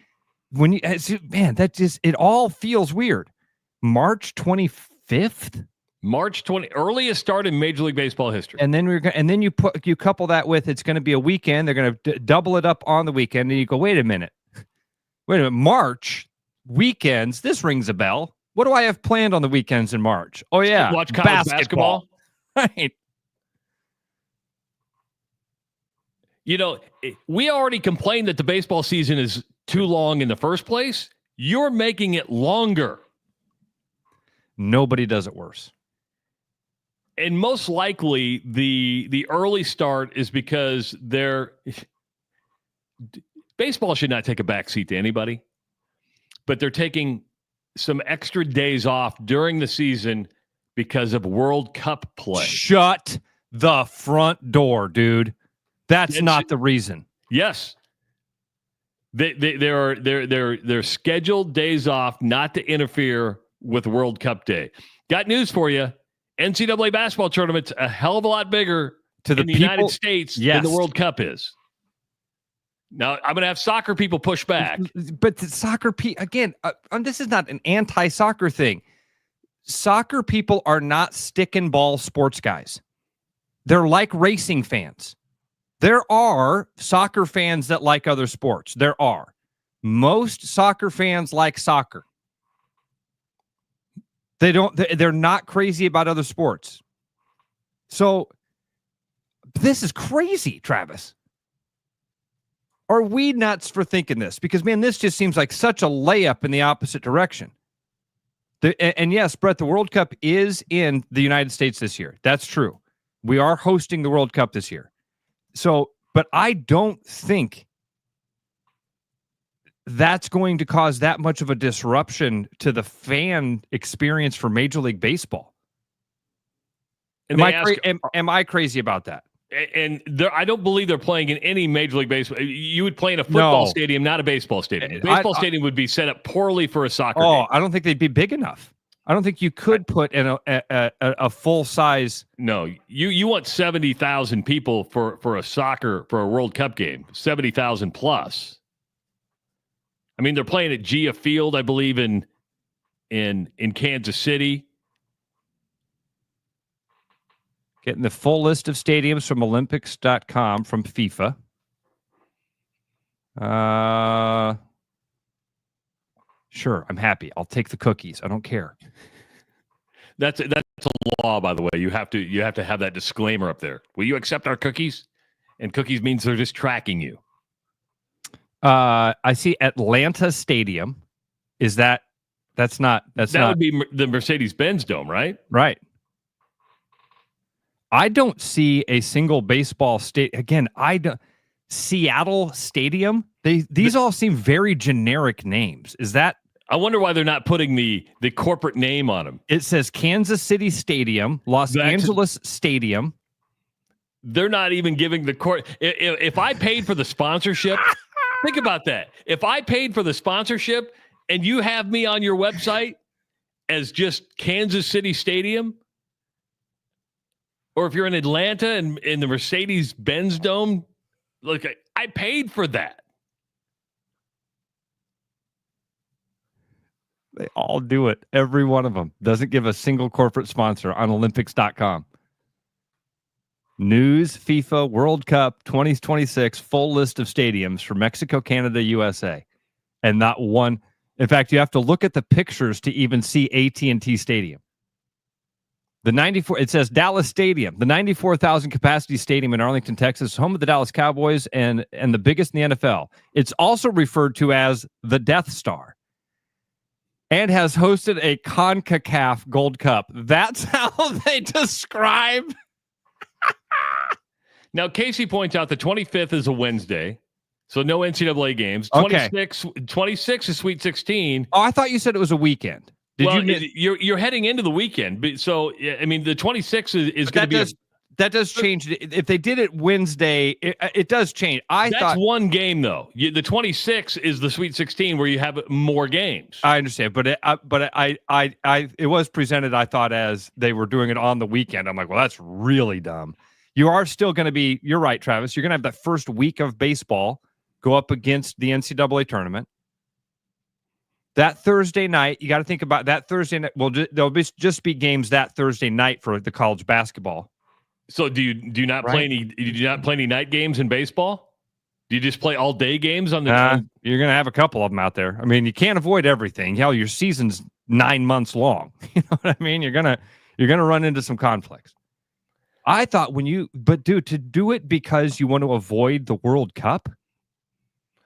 all feels weird. March 25th? March 20, earliest start in Major League Baseball history. And then you couple that with it's going to be a weekend. They're going to double it up on the weekend. And you go, wait a minute. March weekends. This rings a bell. What do I have planned on the weekends in March? Oh, yeah. Watch college basketball. Right. We already complained that the baseball season is too long in the first place. You're making it longer. Nobody does it worse. And most likely the early start is because baseball should not take a backseat to anybody, but they're taking some extra days off during the season because of World Cup play. Shut the front door, dude. That's not the reason. Yes. They're scheduled days off not to interfere with World Cup Day. Got news for you. NCAA basketball tournament's a hell of a lot bigger in the United States than the World Cup is. Now, I'm going to have soccer people push back. But the soccer again, this is not an anti-soccer thing. Soccer people are not stick and ball sports guys. They're like racing fans. There are soccer fans that like other sports. There are. Most soccer fans like soccer. They're not crazy about other sports. So this is crazy, Travis. Are we nuts for thinking this? Because, man, this just seems like such a layup in the opposite direction. And yes, Brett, the World Cup is in the United States this year. That's true. We are hosting the World Cup this year. So, but I don't think that's going to cause that much of a disruption to the fan experience for Major League Baseball. Am I crazy about that? And I don't believe they're playing in any Major League Baseball. You would play in a football stadium, not a baseball stadium. A baseball stadium would be set up poorly for a soccer game. I don't think they'd be big enough. I don't think you could put in a full size. No, you want 70,000 people for a World Cup game, 70,000 plus. I mean, they're playing at Gia Field, I believe, in Kansas City. Getting the full list of stadiums from Olympics.com from FIFA. Sure, I'm happy. I'll take the cookies. I don't care. That's a law, by the way. You have to have that disclaimer up there. Will you accept our cookies? And cookies means they're just tracking you. I see Atlanta Stadium. That would be the Mercedes-Benz Dome, right? Right. I don't see a single baseball state. Again, Seattle Stadium. These all seem very generic names. Is that? I wonder why they're not putting the corporate name on them. It says Kansas City Stadium, Los Angeles Stadium. They're not even giving the court. If I paid for the sponsorship, think about that. If I paid for the sponsorship and you have me on your website as just Kansas City Stadium, or if you're in Atlanta and in the Mercedes-Benz Dome, look, I paid for that. They all do it. Every one of them doesn't give a single corporate sponsor on Olympics.com. News, FIFA, World Cup 2026, full list of stadiums for Mexico, Canada, USA. And not one. In fact, you have to look at the pictures to even see AT&T Stadium. It says Dallas Stadium, the 94,000 capacity stadium in Arlington, Texas, home of the Dallas Cowboys and the biggest in the NFL. It's also referred to as the Death Star and has hosted a CONCACAF Gold Cup. That's how they describe. Now, Casey points out the 25th is a Wednesday, so no NCAA games. Okay. 26 is Sweet 16. Oh, I thought you said it was a weekend. You're heading into the weekend, so I mean the 26th is going to be. That does change. If they did it Wednesday, it does change. That's one game though. The 26th is the Sweet 16 where you have more games. I understand, but it was presented. I thought as they were doing it on the weekend. I'm like, well, that's really dumb. You are still going to be. You're right, Travis. You're going to have that first week of baseball go up against the NCAA tournament. That Thursday night, you got to think about that Thursday night. Well, there'll just be games that Thursday night for the college basketball. So do you not play any? Do you not play any night games in baseball? Do you just play all day games on the? You're going to have a couple of them out there. I mean, you can't avoid everything. Hell, your season's 9 months long. You know what I mean? You're gonna run into some conflicts. I thought to do it because you want to avoid the World Cup.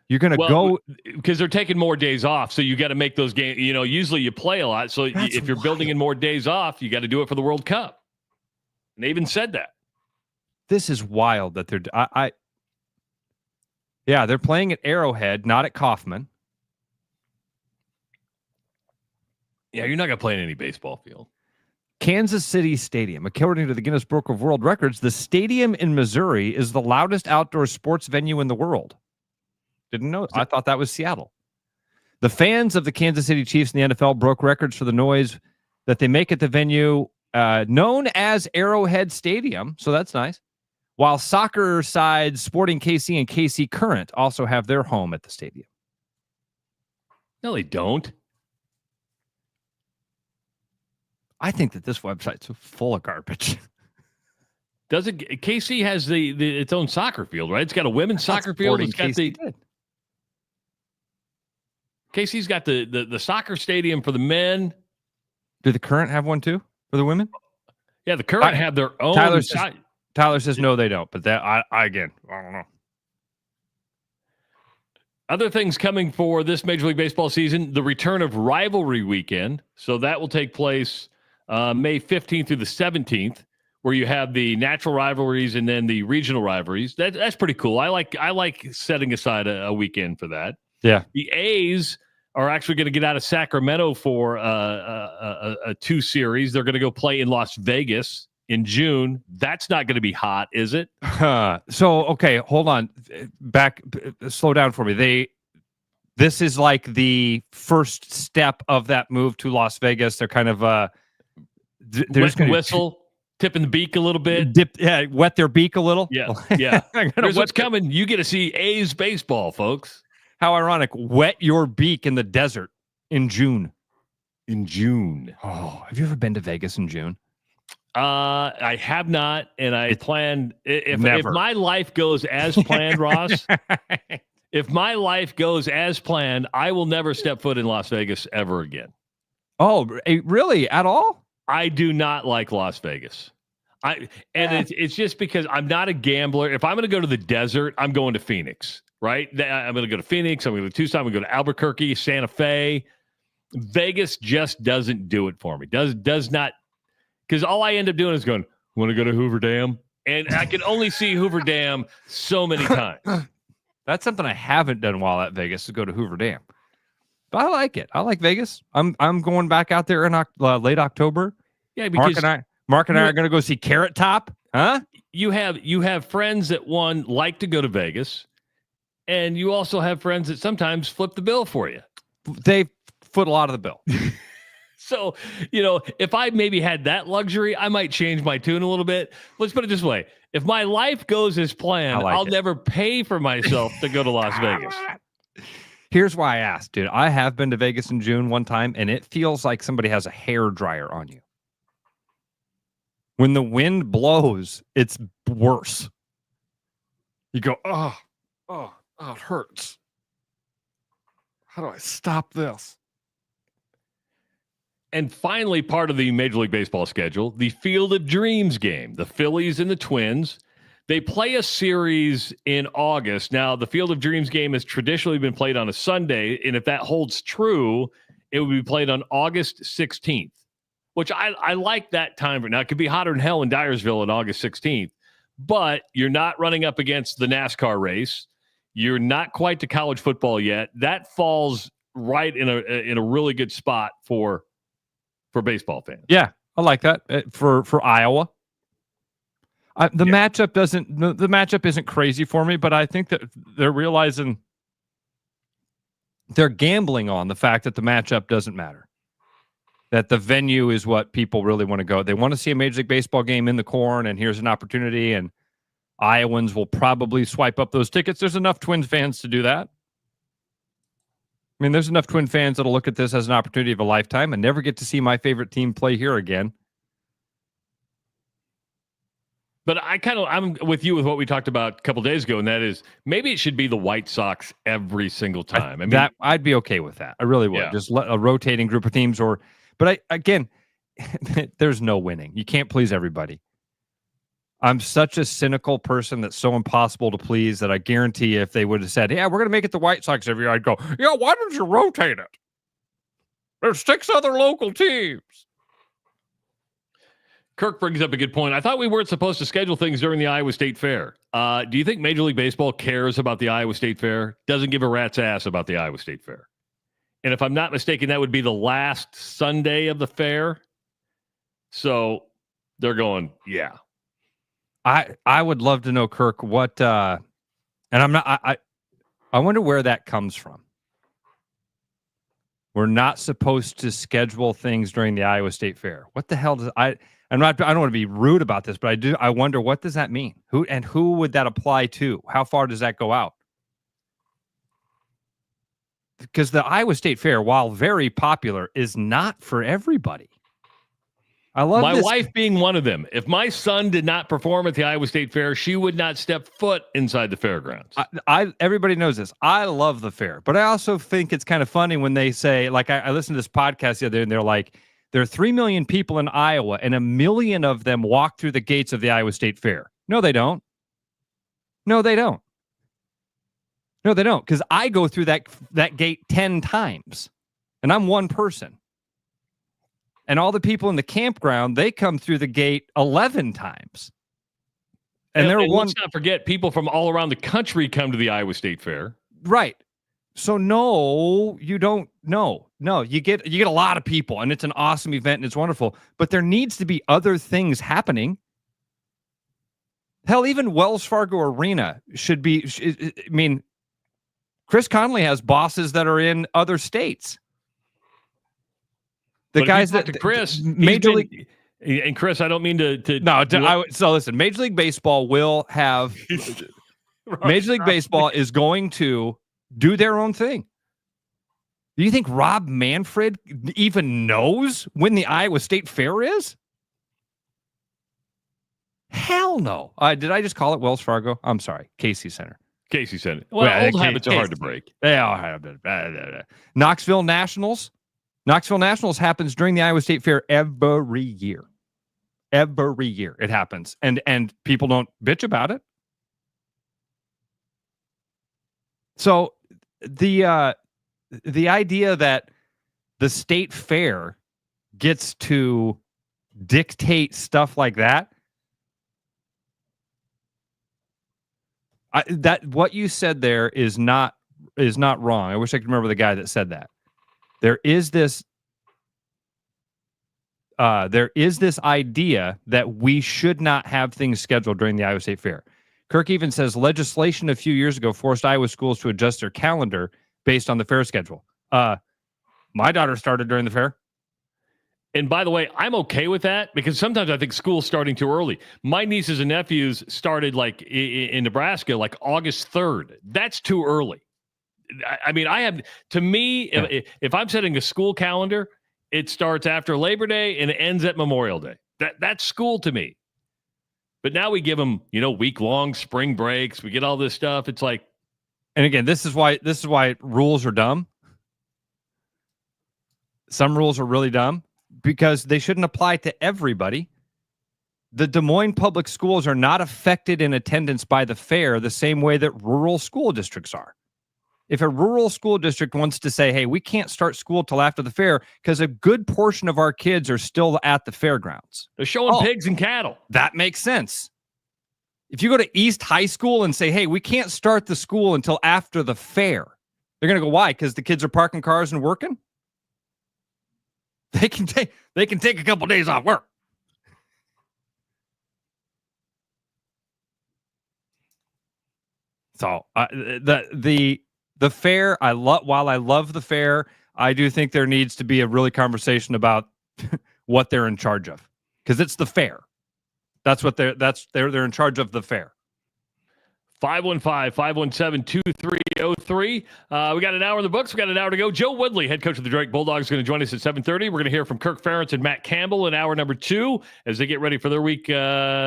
You're going to go because they're taking more days off. So you got to make those games. You know, usually you play a lot. So if you're building in more days off, you got to do it for the World Cup. And they even said that. This is wild that they're playing at Arrowhead, not at Kauffman. Yeah, you're not going to play in any baseball field. Kansas City Stadium. According to the Guinness Book of World Records, the stadium in Missouri is the loudest outdoor sports venue in the world. Didn't know. I thought that was Seattle. The fans of the Kansas City Chiefs in the NFL broke records for the noise that they make at the venue known as Arrowhead Stadium. So that's nice. while soccer sides Sporting KC and KC Current also have their home at the stadium. No, they don't. I think that this website's full of garbage. KC has its own soccer field, right? It's got a women's soccer field. It's got KC's got the soccer stadium for the men. Do the Current have one too for the women? Yeah, the Current have their own. Tyler says no, they don't. But that I don't know. Other things coming for this Major League Baseball season: the return of rivalry weekend. So that will take place May 15th through the 17th, where you have the natural rivalries and then the regional rivalries. That's pretty cool. I like setting aside a weekend for that. Yeah. The A's are actually going to get out of Sacramento for a 2 series. They're going to go play in Las Vegas in June. That's not going to be hot, is it? So, okay, hold on. Slow down for me. This is like the first step of that move to Las Vegas. They're kind of they're just going to whistle, tipping the beak a little bit. Wet their beak a little. Yeah. Here's what's coming. You get to see A's baseball, folks. How ironic. Wet your beak in the desert in June. Oh, have you ever been to Vegas in June? I have not, and I plan if my life goes as planned, Ross. If my life goes as planned, I will never step foot in Las Vegas ever again. Oh, really? At all? I do not like Las Vegas. It's just because I'm not a gambler. If I'm going to go to the desert, I'm going to Phoenix. Right? I'm going to go to Phoenix. I'm going to go to Tucson. I'm going to go to Albuquerque, Santa Fe. Vegas just doesn't do it for me. Does not. Because all I end up doing is going, want to go to Hoover Dam? And I can only see Hoover Dam so many times. That's something I haven't done while at Vegas, to go to Hoover Dam. But I like it. I like Vegas. I'm going back out there in late October. Yeah, because Mark and I are going to go see Carrot Top. Huh? You have friends that like to go to Vegas. And you also have friends that sometimes flip the bill for you. They foot a lot of the bill. So, if I maybe had that luxury, I might change my tune a little bit. Let's put it this way. If my life goes as planned, I'll never pay for myself to go to Las Vegas. Here's why I asked, dude. I have been to Vegas in June one time, and it feels like somebody has a hair dryer on you. When the wind blows, it's worse. You go, oh, it hurts. How do I stop this? And finally, part of the Major League Baseball schedule, the Field of Dreams game. The Phillies and the Twins. They play a series in August. Now, the Field of Dreams game has traditionally been played on a Sunday, and if that holds true, it would be played on August 16th, which I like that time. Now, it could be hotter than hell in Dyersville on August 16th, but you're not running up against the NASCAR race. You're not quite to college football yet. That falls right in a really good spot for baseball fans. Yeah, I like that for Iowa. The matchup isn't crazy for me, but I think that they're realizing they're gambling on the fact that the matchup doesn't matter. That the venue is what people really want to go. They want to see a Major League Baseball game in the Corn, and here's an opportunity, and Iowans will probably swipe up those tickets. There's enough Twins fans to do that. I mean, there's enough Twin fans that'll look at this as an opportunity of a lifetime and never get to see my favorite team play here again. But I'm with you with what we talked about a couple days ago, and that is maybe it should be the White Sox every single time. I'd be okay with that. I really would. Yeah. Just let a rotating group of teams, again, there's no winning. You can't please everybody. I'm such a cynical person that's so impossible to please that I guarantee if they would have said, yeah, we're going to make it the White Sox every year, I'd go, yeah, why don't you rotate it? There's 6 other local teams. Kirk brings up a good point. I thought we weren't supposed to schedule things during the Iowa State Fair. Do you think Major League Baseball cares about the Iowa State Fair? Doesn't give a rat's ass about the Iowa State Fair. And if I'm not mistaken, that would be the last Sunday of the fair. So they're going, yeah. I would love to know, Kirk, what and I'm not I wonder where that comes from. We're not supposed to schedule things during the Iowa State Fair. What the hell does I don't want to be rude about this, but I wonder, what does that mean? Who would that apply to? How far does that go out? Because the Iowa State Fair, while very popular, is not for everybody. I love my wife being one of them. If my son did not perform at the Iowa State Fair, she would not step foot inside the fairgrounds. Everybody knows this. I love the fair, but I also think it's kind of funny when they say, like, I listened to this podcast the other day, and they're like, there are 3 million people in Iowa, and 1 million of them walk through the gates of the Iowa State Fair. No, they don't. No, they don't. No, they don't, because I go through that gate 10 times, and I'm one person. And all the people in the campground, they come through the gate 11 times. And let's not forget, people from all around the country come to the Iowa State Fair. Right. So no, you don't. No, you get a lot of people, and it's an awesome event, and it's wonderful. But there needs to be other things happening. Hell, even Wells Fargo Arena should be. I mean, Chris Conley has bosses that are in other states. The but guys that Chris, Major League, and Chris, I don't mean to. So listen, Major League Baseball will have. Major League Baseball is going to do their own thing. Do you think Rob Manfred even knows when the Iowa State Fair is? Hell no. Did I just call it Wells Fargo? I'm sorry. Casey Center. Casey Center. Well, old habits are hard to break. They all have it. Knoxville Nationals. Knoxville Nationals happens during the Iowa State Fair every year. Every year it happens. And people don't bitch about it. So the idea that the state fair gets to dictate stuff like that, that what you said there is not wrong. I wish I could remember the guy that said that. There is this idea that we should not have things scheduled during the Iowa State Fair. Kirk even says legislation a few years ago forced Iowa schools to adjust their calendar based on the fair schedule. My daughter started during the fair. And by the way, I'm okay with that because sometimes I think school's starting too early. My nieces and nephews started like in Nebraska, like August 3rd. That's too early. I mean, if I'm setting a school calendar, it starts after Labor Day and it ends at Memorial Day. That's school to me. But now we give them, week-long spring breaks. We get all this stuff. It's like, and again, this is why rules are dumb. Some rules are really dumb because they shouldn't apply to everybody. The Des Moines public schools are not affected in attendance by the fair the same way that rural school districts are. If a rural school district wants to say, hey, we can't start school till after the fair because a good portion of our kids are still at the fairgrounds. They're showing pigs and cattle. That makes sense. If you go to East High School and say, hey, we can't start the school until after the fair, they're going to go, why? Because the kids are parking cars and working? They can take a couple days off work. So the fair, while I love the fair, I do think there needs to be a really conversation about what they're in charge of, because it's the fair. They're in charge of the fair. 515-517-2303. We got an hour in the books. We got an hour to go. Joe Woodley, head coach of the Drake Bulldogs, is going to join us at 7:30. We're going to hear from Kirk Ferentz and Matt Campbell in hour number 2 as they get ready for their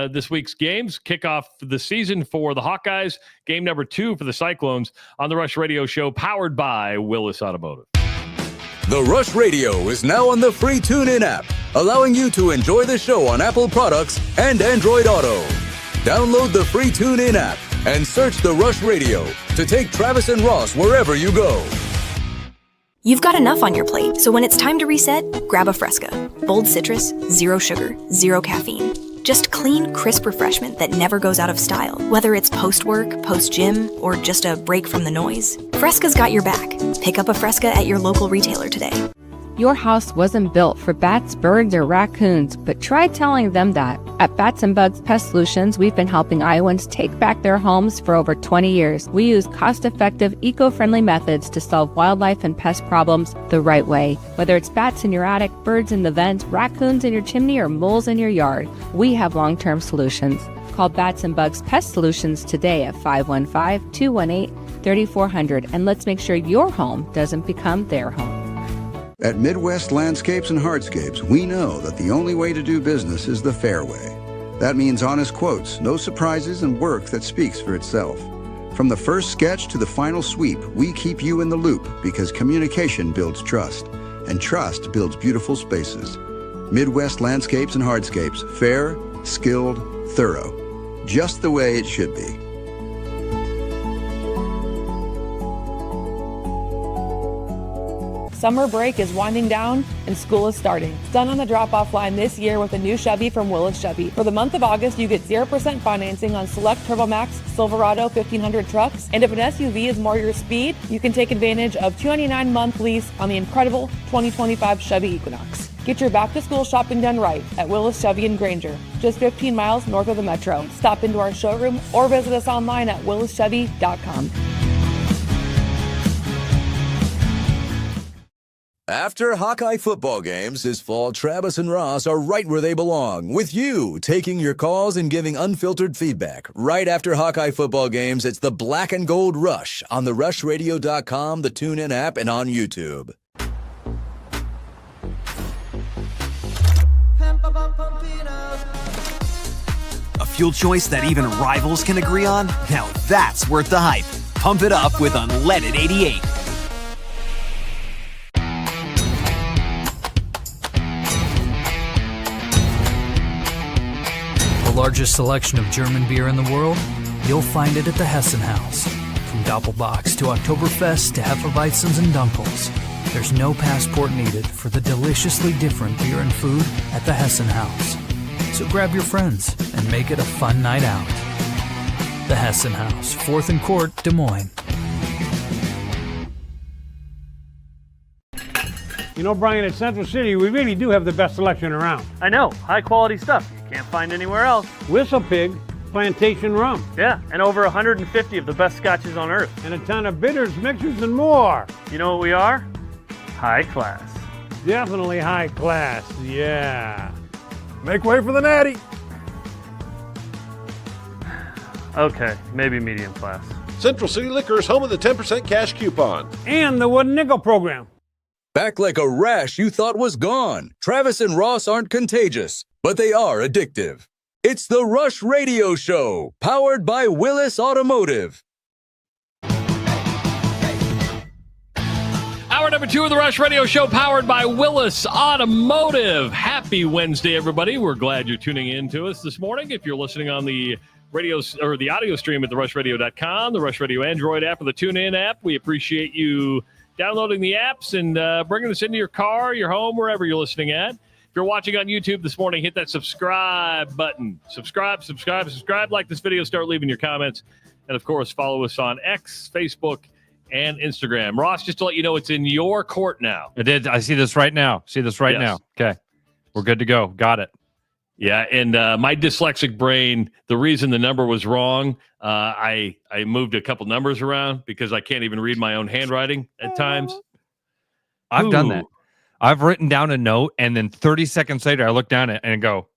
this week's games. Kick off the season for the Hawkeyes. Game number 2 for the Cyclones on the Rush Radio Show, powered by Willis Automotive. The Rush Radio is now on the free TuneIn app, allowing you to enjoy the show on Apple products and Android Auto. Download the free TuneIn app and search The Rush Radio to take Travis and Ross wherever you go. You've got enough on your plate, so when it's time to reset, grab a Fresca. Bold citrus, zero sugar, zero caffeine. Just clean, crisp refreshment that never goes out of style, whether it's post-work, post-gym, or just a break from the noise. Fresca's got your back. Pick up a Fresca at your local retailer today. Your house wasn't built for bats, birds, or raccoons, but try telling them that. At Bats and Bugs Pest Solutions, we've been helping Iowans take back their homes for over 20 years. We use cost-effective, eco-friendly methods to solve wildlife and pest problems the right way. Whether it's bats in your attic, birds in the vent, raccoons in your chimney, or moles in your yard, we have long-term solutions. Call Bats and Bugs Pest Solutions today at 515-218-3400, and let's make sure your home doesn't become their home. At Midwest Landscapes and Hardscapes, we know that the only way to do business is the fair way. That means honest quotes, no surprises, and work that speaks for itself. From the first sketch to the final sweep, we keep you in the loop because communication builds trust, and trust builds beautiful spaces. Midwest Landscapes and Hardscapes, fair, skilled, thorough. Just the way it should be. Summer break is winding down and school is starting. Done on the drop-off line this year with a new Chevy from Willis Chevy. For the month of August, you get 0% financing on select TurboMax, Silverado 1500 trucks. And if an SUV is more your speed, you can take advantage of $299-month lease on the incredible 2025 Chevy Equinox. Get your back-to-school shopping done right at Willis Chevy in Granger, just 15 miles north of the metro. Stop into our showroom or visit us online at willischevy.com. After Hawkeye football games this fall, Travis and Ross are right where they belong, with you taking your calls and giving unfiltered feedback. Right after Hawkeye football games, it's the Black and Gold Rush on the rushradio.com, the TuneIn app, and on YouTube. A fuel choice that even rivals can agree on? Now that's worth the hype. Pump it up with Unleaded 88. Largest selection of German beer in the world? You'll find it at the Hessen House. From Doppelbock's to Oktoberfest to Hefeweizens and Dunkels, there's no passport needed for the deliciously different beer and food at the Hessen House. So grab your friends and make it a fun night out. The Hessen House, 4th and Court, Des Moines. You know, Brian, at Central City, we really do have the best selection around. I know, high quality stuff you can't find anywhere else. Whistle Pig Plantation Rum. Yeah, and over 150 of the best scotches on earth. And a ton of bitters, mixers, and more. You know what we are? High class. Definitely high class, yeah. Make way for the natty. Okay, maybe medium class. Central City Liquors, home of the 10% cash coupon. And the Wooden Nickel program. Back like a rash you thought was gone. Travis and Ross aren't contagious, but they are addictive. It's the Rush Radio Show, powered by Willis Automotive. Hour number 2 of the Rush Radio Show, powered by Willis Automotive. Happy Wednesday, everybody. We're glad you're tuning in to us this morning. If you're listening on the radio or the audio stream at therushradio.com, the Rush Radio Android app, or the TuneIn app, we appreciate you downloading the apps and bringing us into your car, your home, wherever you're listening at. If you're watching on YouTube this morning, hit that subscribe button. Subscribe, like this video, start leaving your comments. And, of course, follow us on X, Facebook, and Instagram. Ross, just to let you know, it's in your court now. I did. I see this right now. Now. Okay. We're good to go. Got it. Yeah, and my dyslexic brain, the reason the number was wrong, I moved a couple numbers around because I can't even read my own handwriting at times. I've done that. I've written down a note, and then 30 seconds later, I look down at it and go,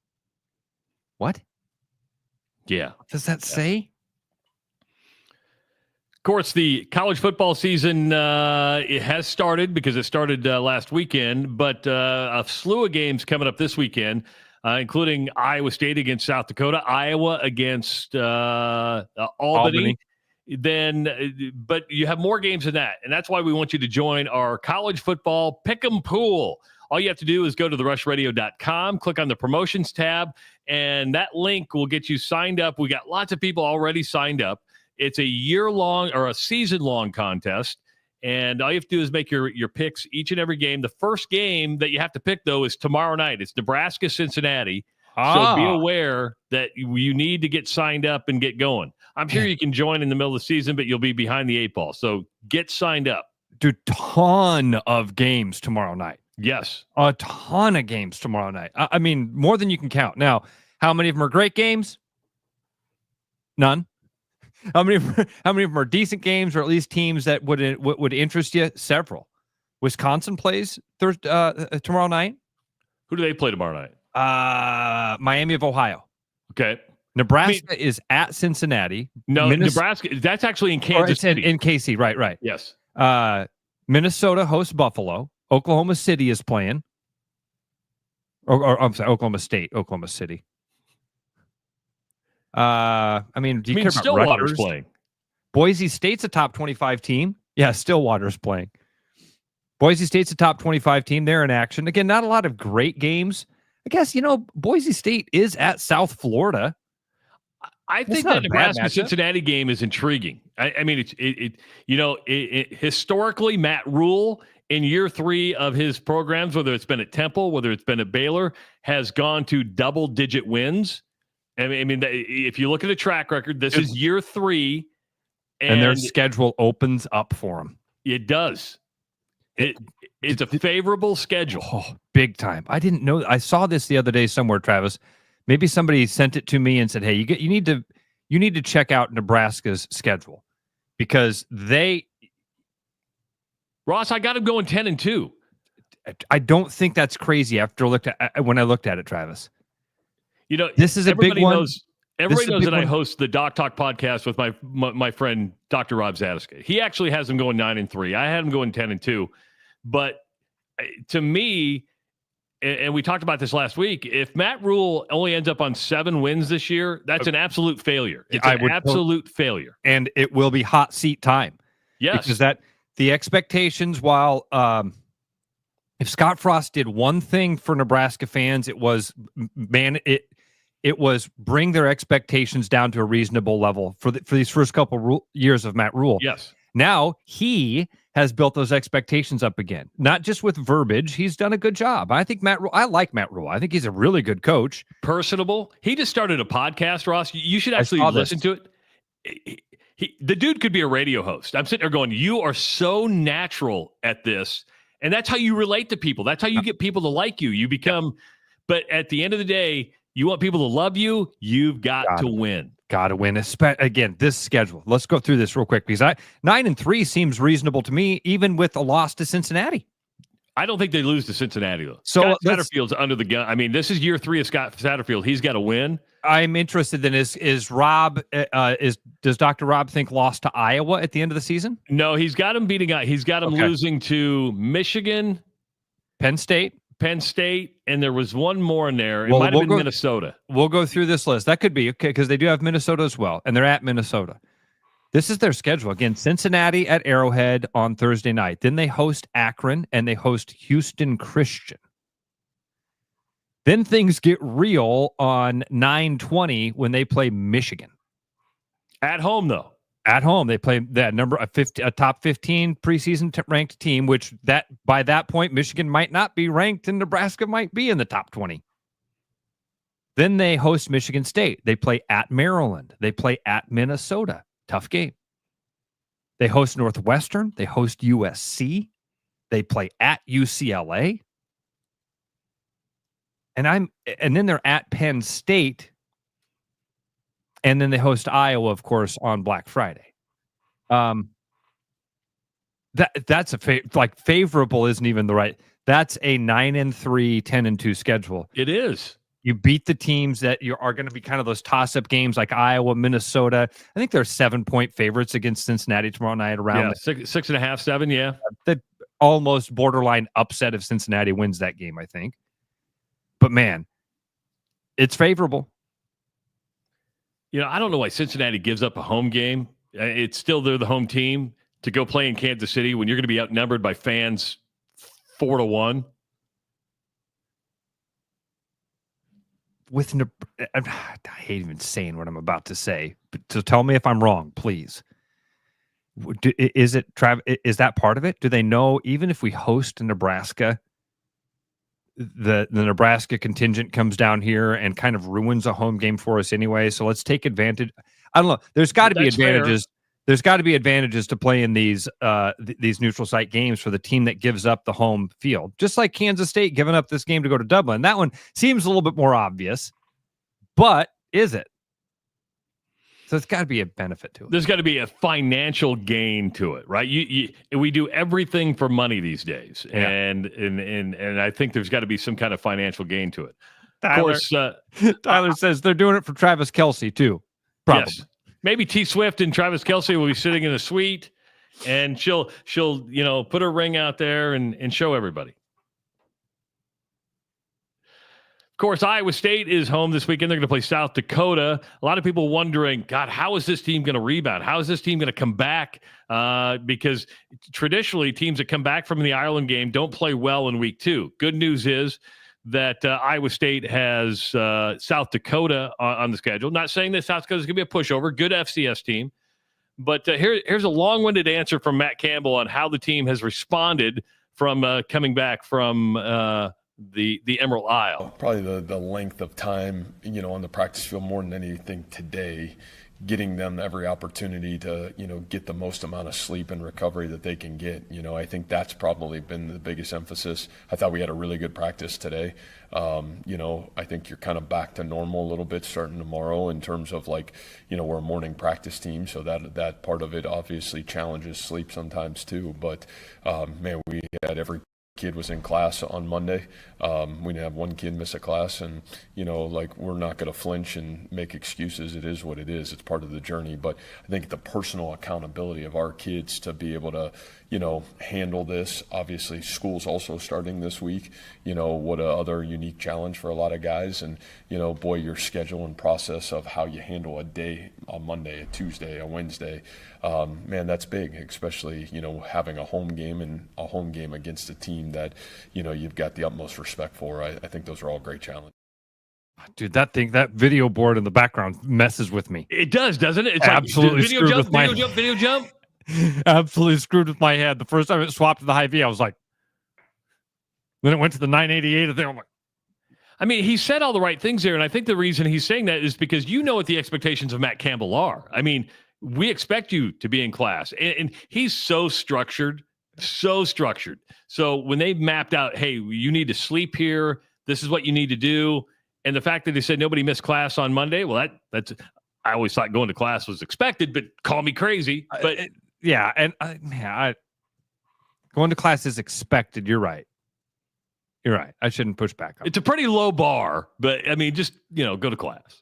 what? Yeah. What does that say? Of course, the college football season it has started because it started last weekend, but a slew of games coming up this weekend. Including Iowa State against South Dakota, Iowa against Albany. But you have more games than that, and that's why we want you to join our college football pick'em pool. All you have to do is go to therushradio.com, click on the promotions tab, and that link will get you signed up. We got lots of people already signed up. It's a year-long or a season-long contest. And all you have to do is make your picks each and every game. The first game that you have to pick, though, is tomorrow night. It's Nebraska-Cincinnati. So be aware that you need to get signed up and get going. I'm sure you can join in the middle of the season, but you'll be behind the 8 ball. So get signed up. Dude, ton of games tomorrow night. Yes. A ton of games tomorrow night. I mean, more than you can count. Now, how many of them are great games? None. How many of them are decent games, or at least teams that would interest you? Several. Wisconsin plays tomorrow night. Who do they play tomorrow night? Miami of Ohio. Okay. Nebraska is at Cincinnati. No, Nebraska. That's actually in Kansas City. In KC, right. Yes. Minnesota hosts Buffalo. Oklahoma City is playing. Or I'm sorry, Oklahoma State. Oklahoma City. I mean, do you care about Stillwater's Rutgers? playing? Boise State's a top 25 team. Yeah, Stillwater's playing. Boise State's a top 25 team. They're in action. Again, not a lot of great games. I guess, Boise State is at South Florida. I think that Nebraska-Cincinnati game is intriguing. I mean, historically, Matt Rule in year 3 of his programs, whether it's been at Temple, whether it's been at Baylor, has gone to double-digit wins. I mean, if you look at the track record, this is year 3. And their schedule opens up for them. It does. It's a favorable schedule. Oh, big time. I didn't know. I saw this the other day somewhere, Travis. Maybe somebody sent it to me and said, "Hey, you need to check out Nebraska's schedule because Ross, I got him going 10-2. I don't think that's crazy when I looked at it, Travis. This is a big one. Everybody knows that I host the Doc Talk podcast with my friend Dr. Rob Zadiska. He actually has them going 9-3. I had him going 10-2. But to me, and we talked about this last week, if Matt Rule only ends up on 7 wins this year, that's an absolute failure. It's an absolute failure. And it will be hot seat time. Yes. Because the expectations, while if Scott Frost did one thing for Nebraska fans, it was, it was bring their expectations down to a reasonable level for these first couple years of Matt Rule. Yes. Now he has built those expectations up again, not just with verbiage. He's done a good job. I think I like Matt Rule. I think he's a really good coach. Personable. He just started a podcast, Ross. You should actually listen to it. The dude could be a radio host. I'm sitting there going, you are so natural at this. And that's how you relate to people. That's how you get people to like you. You become, but at the end of the day, you want people to love you. You've got to win. Got to win. Again, this schedule. Let's go through this real quick because 9-3 seems reasonable to me, even with a loss to Cincinnati. I don't think they lose to Cincinnati though. So Scott Satterfield's under the gun. I mean, this is year 3 of Scott Satterfield. He's got to win. I'm interested in is Rob does Dr. Rob think lost to Iowa at the end of the season? No, he's got him beating out. He's got him losing to Michigan, Penn State, and there was one more in there. It might have been Minnesota. We'll go through this list. That could be okay because they do have Minnesota as well, and they're at Minnesota. This is their schedule. Again, Cincinnati at Arrowhead on Thursday night. Then they host Akron, and they host Houston Christian. Then things get real on 9/20 when they play Michigan. At home, though. At home, they play that a top 15 preseason ranked team, which by that point, Michigan might not be ranked and Nebraska might be in the top 20. Then they host Michigan State. They play at Maryland. They play at Minnesota. Tough game. They host Northwestern. They host USC. They play at UCLA. And then they're at Penn State. And then they host Iowa, of course, on Black Friday. That's favorable isn't even the right. That's a 9-3, 10-2 schedule. It is. You beat the teams that are going to be kind of those toss-up games like Iowa, Minnesota. I think they're 7-point favorites against Cincinnati tomorrow night. Around 6.5, 7. Yeah, the almost borderline upset if Cincinnati wins that game. I think, but man, it's favorable. I don't know why Cincinnati gives up a home game. It's still they're the home team to go play in Kansas City when you're going to be outnumbered by fans 4-1. I hate even saying what I'm about to say, but so tell me if I'm wrong, please. Is it Is that part of it? Do they know even if we host Nebraska, the Nebraska contingent comes down here and kind of ruins a home game for us anyway? So let's take advantage. I don't know. There's got to be advantages. there's got to be advantages to playing these neutral site games for the team that gives up the home field. Just like Kansas State giving up this game to go to Dublin. That one seems a little bit more obvious, but is it? So it's got to be a benefit to it. There's got to be a financial gain to it, right? We do everything for money these days, and I think there's got to be some kind of financial gain to it. Tyler, of course, Tyler says they're doing it for Travis Kelce too. Probably. Yes. Maybe T Swift and Travis Kelce will be sitting in a suite, and she'll put her ring out there and show everybody. Of course, Iowa State is home this weekend. They're going to play South Dakota. A lot of people wondering, God, how is this team going to rebound? How is this team going to come back? Because traditionally, teams that come back from the Ireland game don't play well in week 2. Good news is that Iowa State has South Dakota on the schedule. Not saying that South Dakota is going to be a pushover. Good FCS team. But here's a long-winded answer from Matt Campbell on how the team has responded from coming back from the Emerald Isle. Probably the length of time, on the practice field more than anything today, getting them every opportunity to, get the most amount of sleep and recovery that they can get. I think that's probably been the biggest emphasis. I thought we had a really good practice today. I think you're kind of back to normal a little bit starting tomorrow in terms of we're a morning practice team. So that part of it obviously challenges sleep sometimes too. But man, we had every kid was in class on Monday. We didn't have one kid miss a class, and we're not going to flinch and make excuses. It is what it is. It's part of the journey. But I think the personal accountability of our kids to be able to handle this. Obviously, school's also starting this week. What a other unique challenge for a lot of guys. And, boy, your schedule and process of how you handle a day, a Monday, a Tuesday, a Wednesday, man, that's big, especially, having a home game and a home game against a team that, you've got the utmost respect for. I think those are all great challenges. Dude, that video board in the background messes with me. It does, doesn't it? It's absolutely like, video jump. Absolutely screwed with my head. The first time it swapped to the high V, I was like, then it went to the 988. And I'm like, I mean, he said all the right things there, and I think the reason he's saying that is because what the expectations of Matt Campbell are. I mean, we expect you to be in class, and he's so structured. So when they've mapped out, hey, you need to sleep here, this is what you need to do, and the fact that they said nobody missed class on Monday, well, that's I always thought going to class was expected, but call me crazy. But yeah, and going to class is expected. You're right. I shouldn't push back on it's a pretty low bar, but I mean, just go to class.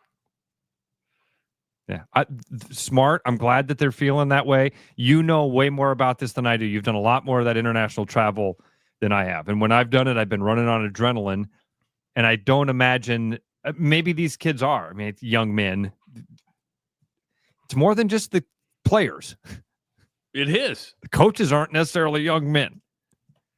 Yeah, smart. I'm glad that they're feeling that way. You know way more about this than I do. You've done a lot more of that international travel than I have. And when I've done it, I've been running on adrenaline. And I don't imagine, maybe these kids are. I mean, it's young men. It's more than just the players. It is. The coaches aren't necessarily young men.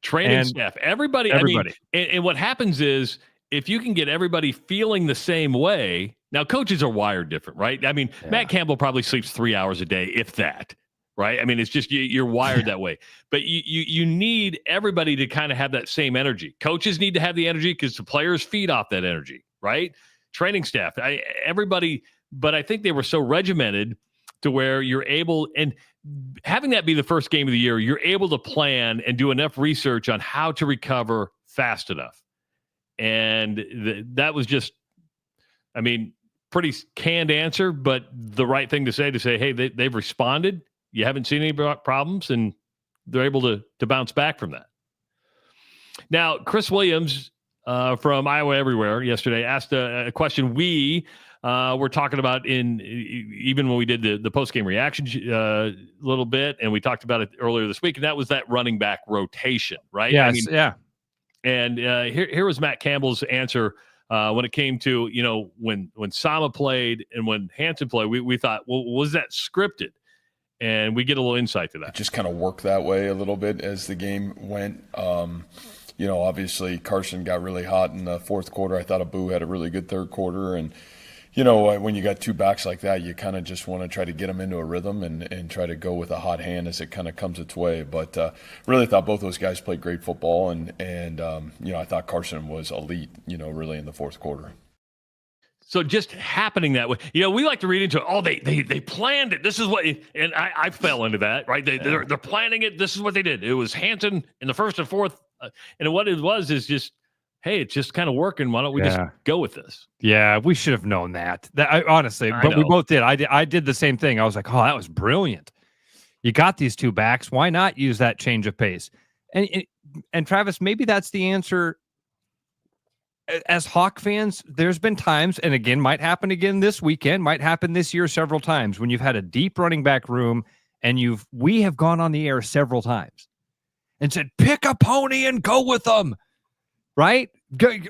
Training staff, everybody. I mean, and what happens is if you can get everybody feeling the same way. Now, coaches are wired different, right? I mean, Matt Campbell probably sleeps 3 hours a day, if that, right? I mean, it's just you're wired that way. But you need everybody to kind of have that same energy. Coaches need to have the energy because the players feed off that energy, right? Training staff, everybody. But I think they were so regimented to where you're able, and having that be the first game of the year, you're able to plan and do enough research on how to recover fast enough. And that was just, I mean, pretty canned answer, but the right thing to say, hey, they've responded. You haven't seen any problems, and they're able to bounce back from that. Now, Chris Williams from Iowa Everywhere yesterday asked a question we were talking about even when we did the post-game reaction a little bit, and we talked about it earlier this week, and that was that running back rotation, right? Yes, I mean, yeah. And here was Matt Campbell's answer when it came to, when Sama played and when Hansen played, we thought, well, was that scripted? And we get a little insight to that. It just kind of worked that way a little bit as the game went. Obviously Carson got really hot in the fourth quarter. I thought Abu had a really good third quarter. And, when you got two backs like that, you kind of just want to try to get them into a rhythm and try to go with a hot hand as it kind of comes its way. But really thought both those guys played great football. And I thought Carson was elite, really in the fourth quarter. So just happening that way, we like to read into it. They planned it. This is what, and I fell into that, right? They're planning it. This is what they did. It was Hanson in the first and fourth, and what it was is just, hey, it's just kind of working. Why don't we just go with this? Yeah, we should have known that. Honestly, but we both did. I did the same thing. I was like, oh, that was brilliant. You got these two backs. Why not use that change of pace? And Travis, maybe that's the answer. As Hawk fans, there's been times, and again, might happen again this weekend, might happen this year several times, when you've had a deep running back room and we have gone on the air several times and said, pick a pony and go with them, right?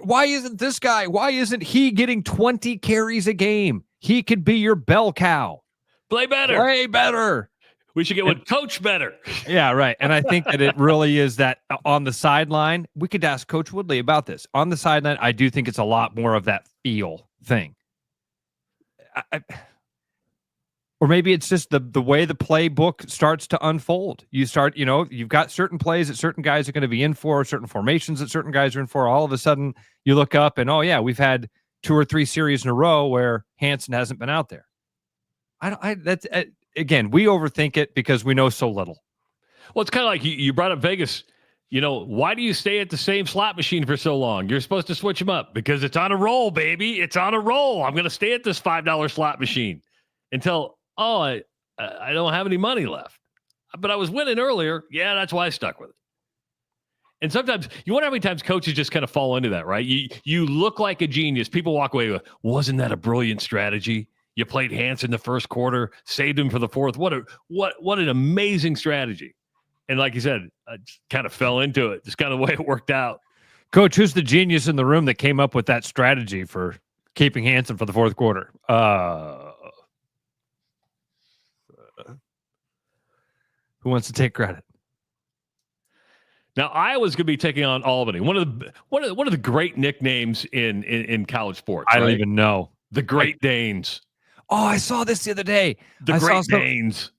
Why isn't this guy? Why isn't he getting 20 carries a game? He could be your bell cow. Play better. We should get one coach better. Yeah, right. And I think that it really is that on the sideline, we could ask Coach Woodley about this. On the sideline, I do think it's a lot more of that feel thing. Or maybe it's just the way the playbook starts to unfold. You start, you've got certain plays that certain guys are going to be in for, certain formations that certain guys are in for. All of a sudden, you look up and, oh, yeah, we've had 2 or 3 series in a row where Hanson hasn't been out there. Again, we overthink it because we know so little. Well, it's kind of like you brought up Vegas. Why do you stay at the same slot machine for so long? You're supposed to switch them up because it's on a roll, baby. It's on a roll. I'm going to stay at this $5 slot machine until, I don't have any money left. But I was winning earlier. Yeah, that's why I stuck with it. And sometimes you wonder how many times coaches just kind of fall into that, right? You look like a genius. People walk away with, wasn't that a brilliant strategy? You played Hanson the first quarter, saved him for the fourth. What an amazing strategy. And like you said, I just kind of fell into it. Just kind of the way it worked out. Coach, who's the genius in the room that came up with that strategy for keeping Hanson for the fourth quarter? Who wants to take credit? Now, Iowa's going to be taking on Albany. One of the great nicknames in college sports. I don't even know. The Great Danes. Oh, I saw this the other day. The Great Danes.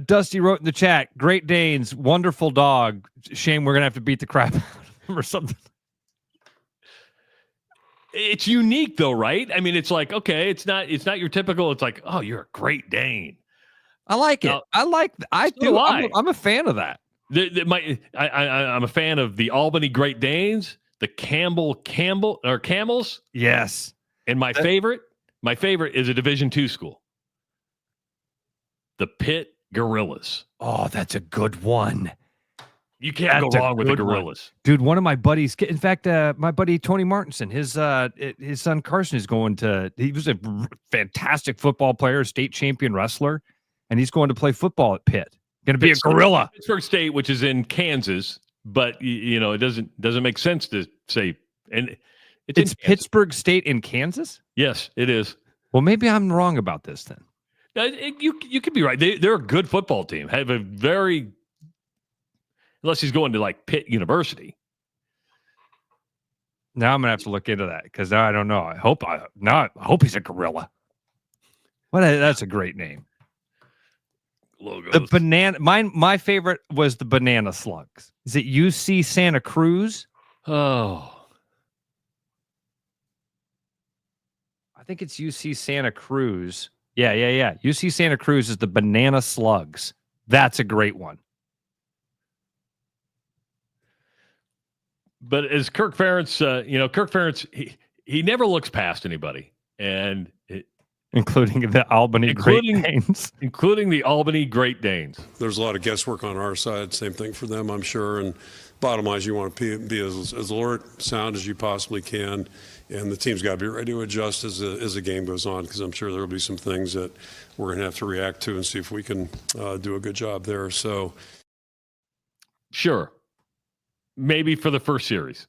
Dusty wrote in the chat, Great Danes, wonderful dog. Shame we're going to have to beat the crap out of him or something. It's unique though, right? I mean, it's like, okay, it's not your typical, it's like, oh, you're a Great Dane. I like it. I'm a fan of that. I'm a fan of the Albany Great Danes, the Camels. Yes. And my favorite is a Division II school. The Pitt Gorillas. Oh, that's a good one. You can't go wrong with the Gorillas. Dude, one of my buddies, in fact, my buddy Tony Martinson, his son Carson is he was a fantastic football player, state champion wrestler, and he's going to play football at Pitt. Going to be a Gorilla. Pittsburgh State, which is in Kansas, but it doesn't make sense to say. And it's Pittsburgh State in Kansas? Yes, it is. Well, maybe I'm wrong about this then. You could be right. They're a good football team. Have a very, unless he's going to like Pitt University. Now I'm gonna have to look into that because I don't know. I hope he's a Gorilla. That's a great name. Logos. The banana. My favorite was the Banana Slugs. Is it UC Santa Cruz? Oh. I think it's UC Santa Cruz. Yeah. UC Santa Cruz is the Banana Slugs. That's a great one. But as Kirk Ferentz, he never looks past anybody, and including the Albany Great Danes. Including the Albany Great Danes. There's a lot of guesswork on our side. Same thing for them, I'm sure. And bottom line is you want to be as alert, sound as you possibly can. And the team's got to be ready to adjust as the game goes on, because I'm sure there will be some things that we're going to have to react to and see if we can do a good job there. So, sure. Maybe for the first series.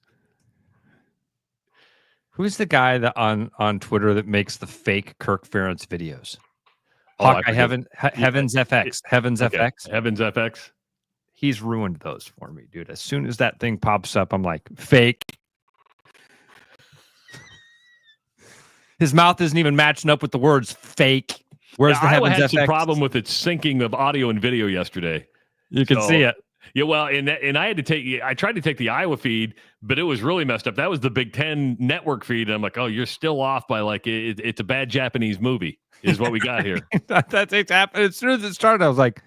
Who's the guy that on Twitter that makes the fake Kirk Ferentz videos? Heavens FX. Heavens FX. Heavens FX. He's ruined those for me, dude. As soon as that thing pops up, I'm like, fake. His mouth isn't even matching up with the words fake. Where's the Heavens FX? I had some problem with its syncing of audio and video yesterday. You can see it. Yeah, well, and I tried to take the Iowa feed, but it was really messed up. That was the Big Ten network feed. And I'm like, oh, you're still off by like it's a bad Japanese movie is what we got here. That's happened. As soon as it started, I was like,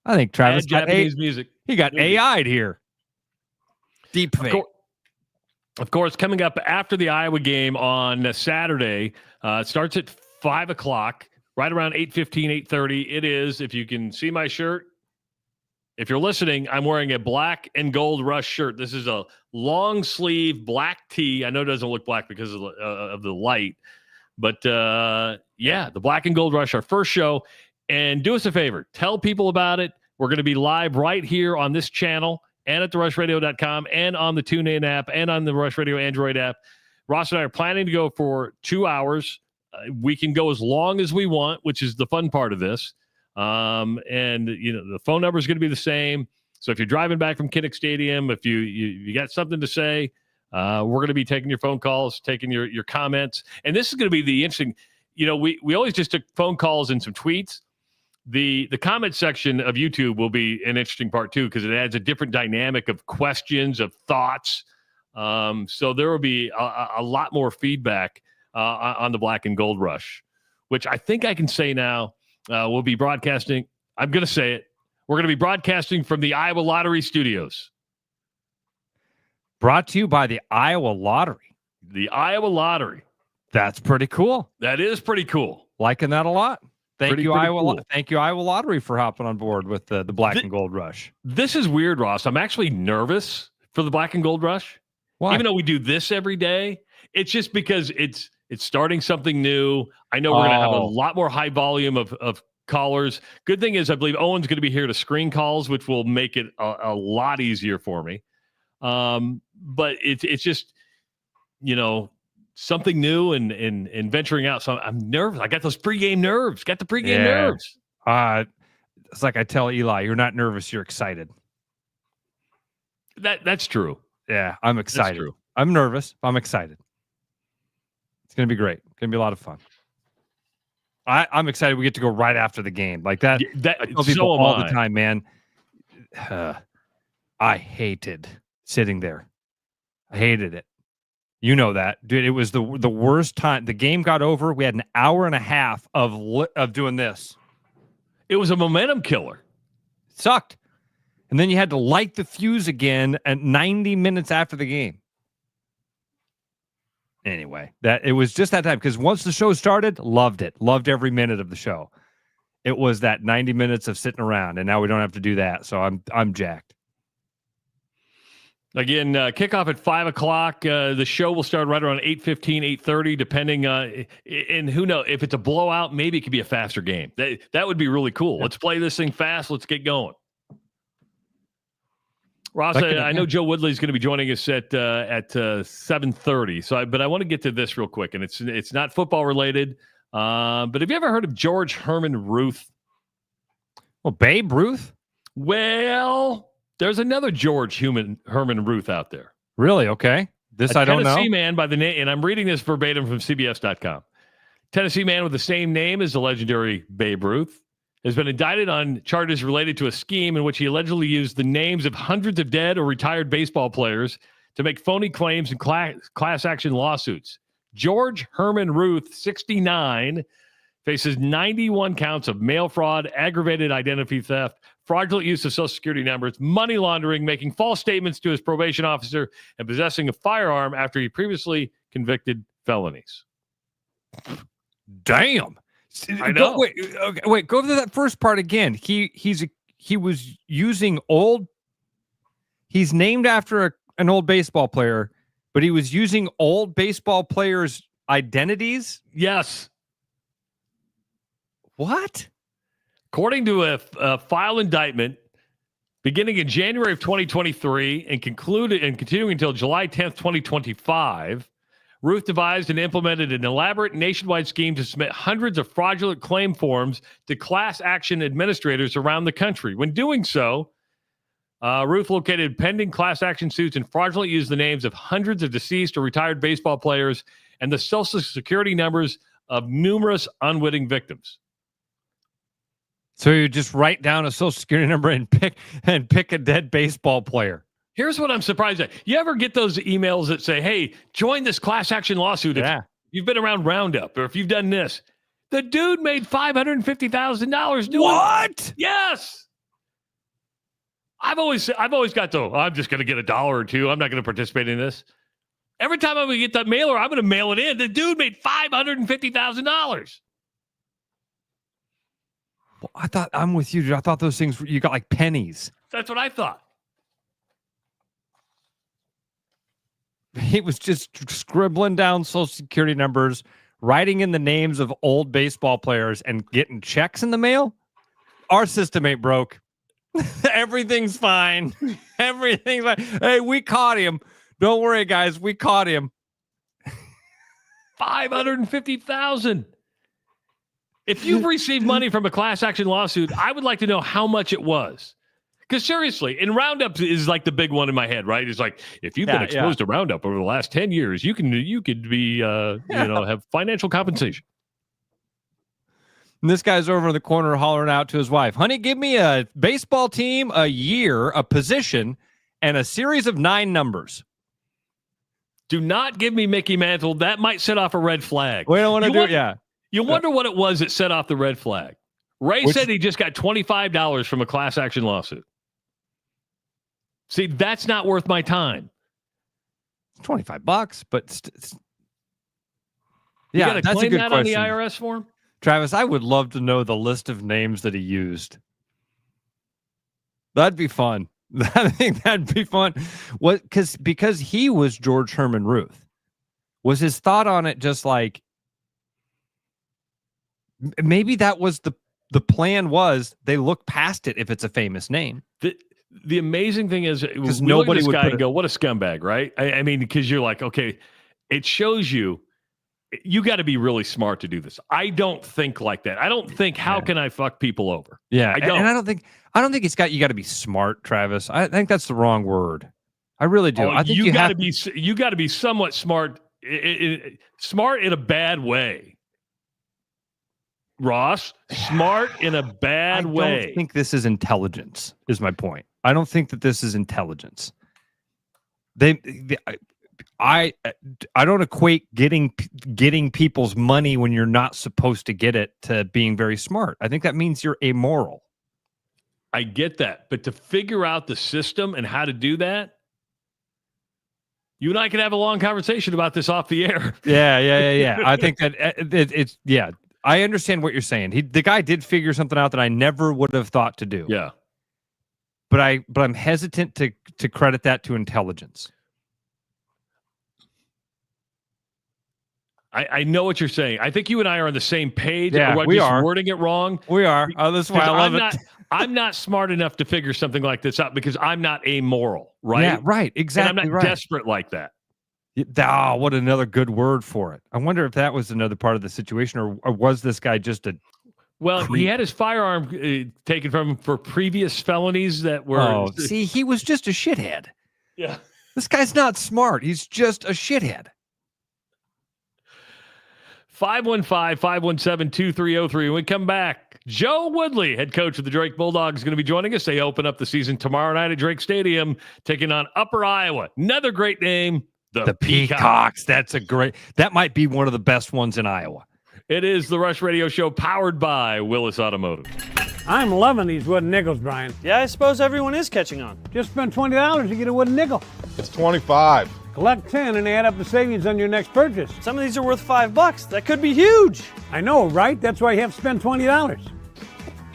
I think Travis got Japanese music. He got AI'd here. Deep fake. Of course, coming up after the Iowa game on Saturday, it starts at 5 o'clock, right around 8:15, 8:30. It is, if you can see my shirt, if you're listening, I'm wearing a black and gold Rush shirt. This is a long sleeve black tee. I know it doesn't look black because of the light, but yeah, the black and gold Rush, our first show. And do us a favor, tell people about it. We're going to be live right here on this channel and at therushradio.com and on the TuneIn app and on the Rush Radio Android app. Ross and I are planning to go for 2 hours. We can go as long as we want, which is the fun part of this. And the phone number is going to be the same. So if you're driving back from Kinnick Stadium, if you got something to say, we're going to be taking your phone calls, taking your comments. And this is going to be the interesting, we always just took phone calls and some tweets. The comment section of YouTube will be an interesting part too, because it adds a different dynamic of questions, of thoughts. So there will be a lot more feedback on the Black and Gold Rush, which I think I can say now. We'll be broadcasting. I'm going to say it. We're going to be broadcasting from the Iowa Lottery Studios. Brought to you by the Iowa Lottery. The Iowa Lottery. That's pretty cool. That is pretty cool. Liking that a lot. Thank you, Iowa. Cool. Thank you, Iowa Lottery, for hopping on board with the Black and Gold Rush. This is weird, Ross. I'm actually nervous for the Black and Gold Rush. Why? Even though we do this every day, it's just because it's starting something new. I know we're going to have a lot more high volume of callers. Good thing is I believe Owen's going to be here to screen calls, which will make it a lot easier for me. But it's just, something new and venturing out. So I'm nervous. I got those pregame nerves. Got the pregame nerves. It's like I tell Eli, you're not nervous, you're excited. That's true. Yeah, I'm excited. That's true. I'm nervous, but I'm excited. It's going to be great. It's going to be a lot of fun. I'm excited we get to go right after the game. Like that. I tell people all the time, man. I hated sitting there. I hated it. You know that, dude. It was the worst time. The game got over. We had an hour and a half of doing this. It was a momentum killer. It sucked. And then you had to light the fuse again at 90 minutes after the game. Anyway, it was just that time, because once the show started, loved it. Loved every minute of the show. It was that 90 minutes of sitting around, and now we don't have to do that. So I'm jacked. Again, kickoff at 5 o'clock. The show will start right around 8:15, 8:30, depending. And who knows, if it's a blowout, maybe it could be a faster game. That would be really cool. Let's play this thing fast. Let's get going. Ross, I know Joe Woodley is going to be joining us at 7:30. But I want to get to this real quick, and it's not football related. But have you ever heard of George Herman Ruth? Well, Babe Ruth? Well, there's another George Herman Ruth out there. Really? Okay. I don't know. Tennessee man by the name, and I'm reading this verbatim from CBS.com. Tennessee man with the same name as the legendary Babe Ruth has been indicted on charges related to a scheme in which he allegedly used the names of hundreds of dead or retired baseball players to make phony claims in class action lawsuits. George Herman Ruth, 69, faces 91 counts of mail fraud, aggravated identity theft, fraudulent use of Social Security numbers, money laundering, making false statements to his probation officer, and possessing a firearm after he previously convicted felonies. Damn. I know. Wait, go to that first part again. He was using he's named after an old baseball player, but he was using old baseball players' identities? Yes. What? According to a file indictment beginning in January of 2023 and continuing until July 10th, 2025, Ruth devised and implemented an elaborate nationwide scheme to submit hundreds of fraudulent claim forms to class action administrators around the country. When doing so, Ruth located pending class action suits and fraudulently used the names of hundreds of deceased or retired baseball players and the Social Security numbers of numerous unwitting victims. So you just write down a social security number and pick a dead baseball player. Here's what I'm surprised at. You ever get those emails that say, hey, join this class action lawsuit if you've been around Roundup or if you've done this? The dude made $550,000 doing what? Yes. I've always got I'm just going to get $1 or $2. I'm not going to participate in this. Every time I'm going to get that mailer, I'm going to mail it in. The dude made $550,000. Well, I'm with you. I thought those things, you got like pennies. That's what I thought. He was just scribbling down social security numbers, writing in the names of old baseball players and getting checks in the mail. Our system ain't broke. Everything's fine. Everything's fine. Hey, we caught him. Don't worry, guys. We caught him. $550,000. If you've received money from a class action lawsuit, I would like to know how much it was. Because seriously, and Roundup is like the big one in my head, right? It's like, if you've been exposed to Roundup over the last 10 years, you could be, have financial compensation. And this guy's over in the corner hollering out to his wife, honey, give me a baseball team, a year, a position, and a series of 9 numbers. Do not give me Mickey Mantle. That might set off a red flag. We don't want to do it, You wonder what it was that set off the red flag. Ray said he just got $25 from a class action lawsuit. See, that's not worth my time. $25, but you got to that's claim a good that question. on the IRS form? Travis, I would love to know the list of names that he used. That'd be fun. I think that'd be fun. What? Because he was George Herman Ruth. Was his thought on it just like maybe that was the plan was they look past it if it's a famous name. The amazing thing is because nobody would put go, what a scumbag, right? I mean, because you're like, okay, it shows you got to be really smart to do this. I don't think like that. I don't think how can I fuck people over? Yeah, I don't. And I don't think you got to be smart, Travis. I think that's the wrong word. I really do. I think you got to be somewhat smart. Smart in a bad way. Ross, smart in a bad way. I don't think this is intelligence, is my point. I don't think that this is intelligence. I don't equate getting people's money when you're not supposed to get it to being very smart. I think that means you're amoral. I get that. But to figure out the system and how to do that, you and I can have a long conversation about this off the air. Yeah. I think that it's I understand what you're saying. The guy did figure something out that I never would have thought to do. Yeah. But I'm hesitant to credit that to intelligence. I know what you're saying. I think you and I are on the same page. Yeah, we're we just are wording it wrong. We are. Oh, that's why I love it. I'm not smart enough to figure something like this out because I'm not amoral, right? Yeah, right. Exactly. And I'm not desperate like that. What another good word for it. I wonder if that was another part of the situation, or was this guy just a Well, creep? He had his firearm taken from him for previous felonies that were... Oh, see, he was just a shithead. Yeah. This guy's not smart. He's just a shithead. 515-517-2303. When we come back, Joe Woodley, head coach of the Drake Bulldogs, is going to be joining us. They open up the season tomorrow night at Drake Stadium, taking on Upper Iowa. Another great name, the Peacocks. That might be one of the best ones in Iowa. It is the Rush Radio Show powered by Willis Automotive. I'm loving these wooden nickels, Brian. Yeah, I suppose everyone is catching on. Just spend $20 to get a wooden nickel. It's $25. Collect 10 and add up the savings on your next purchase. Some of these are worth $5. That could be huge. I know, right? That's why you have to spend $20.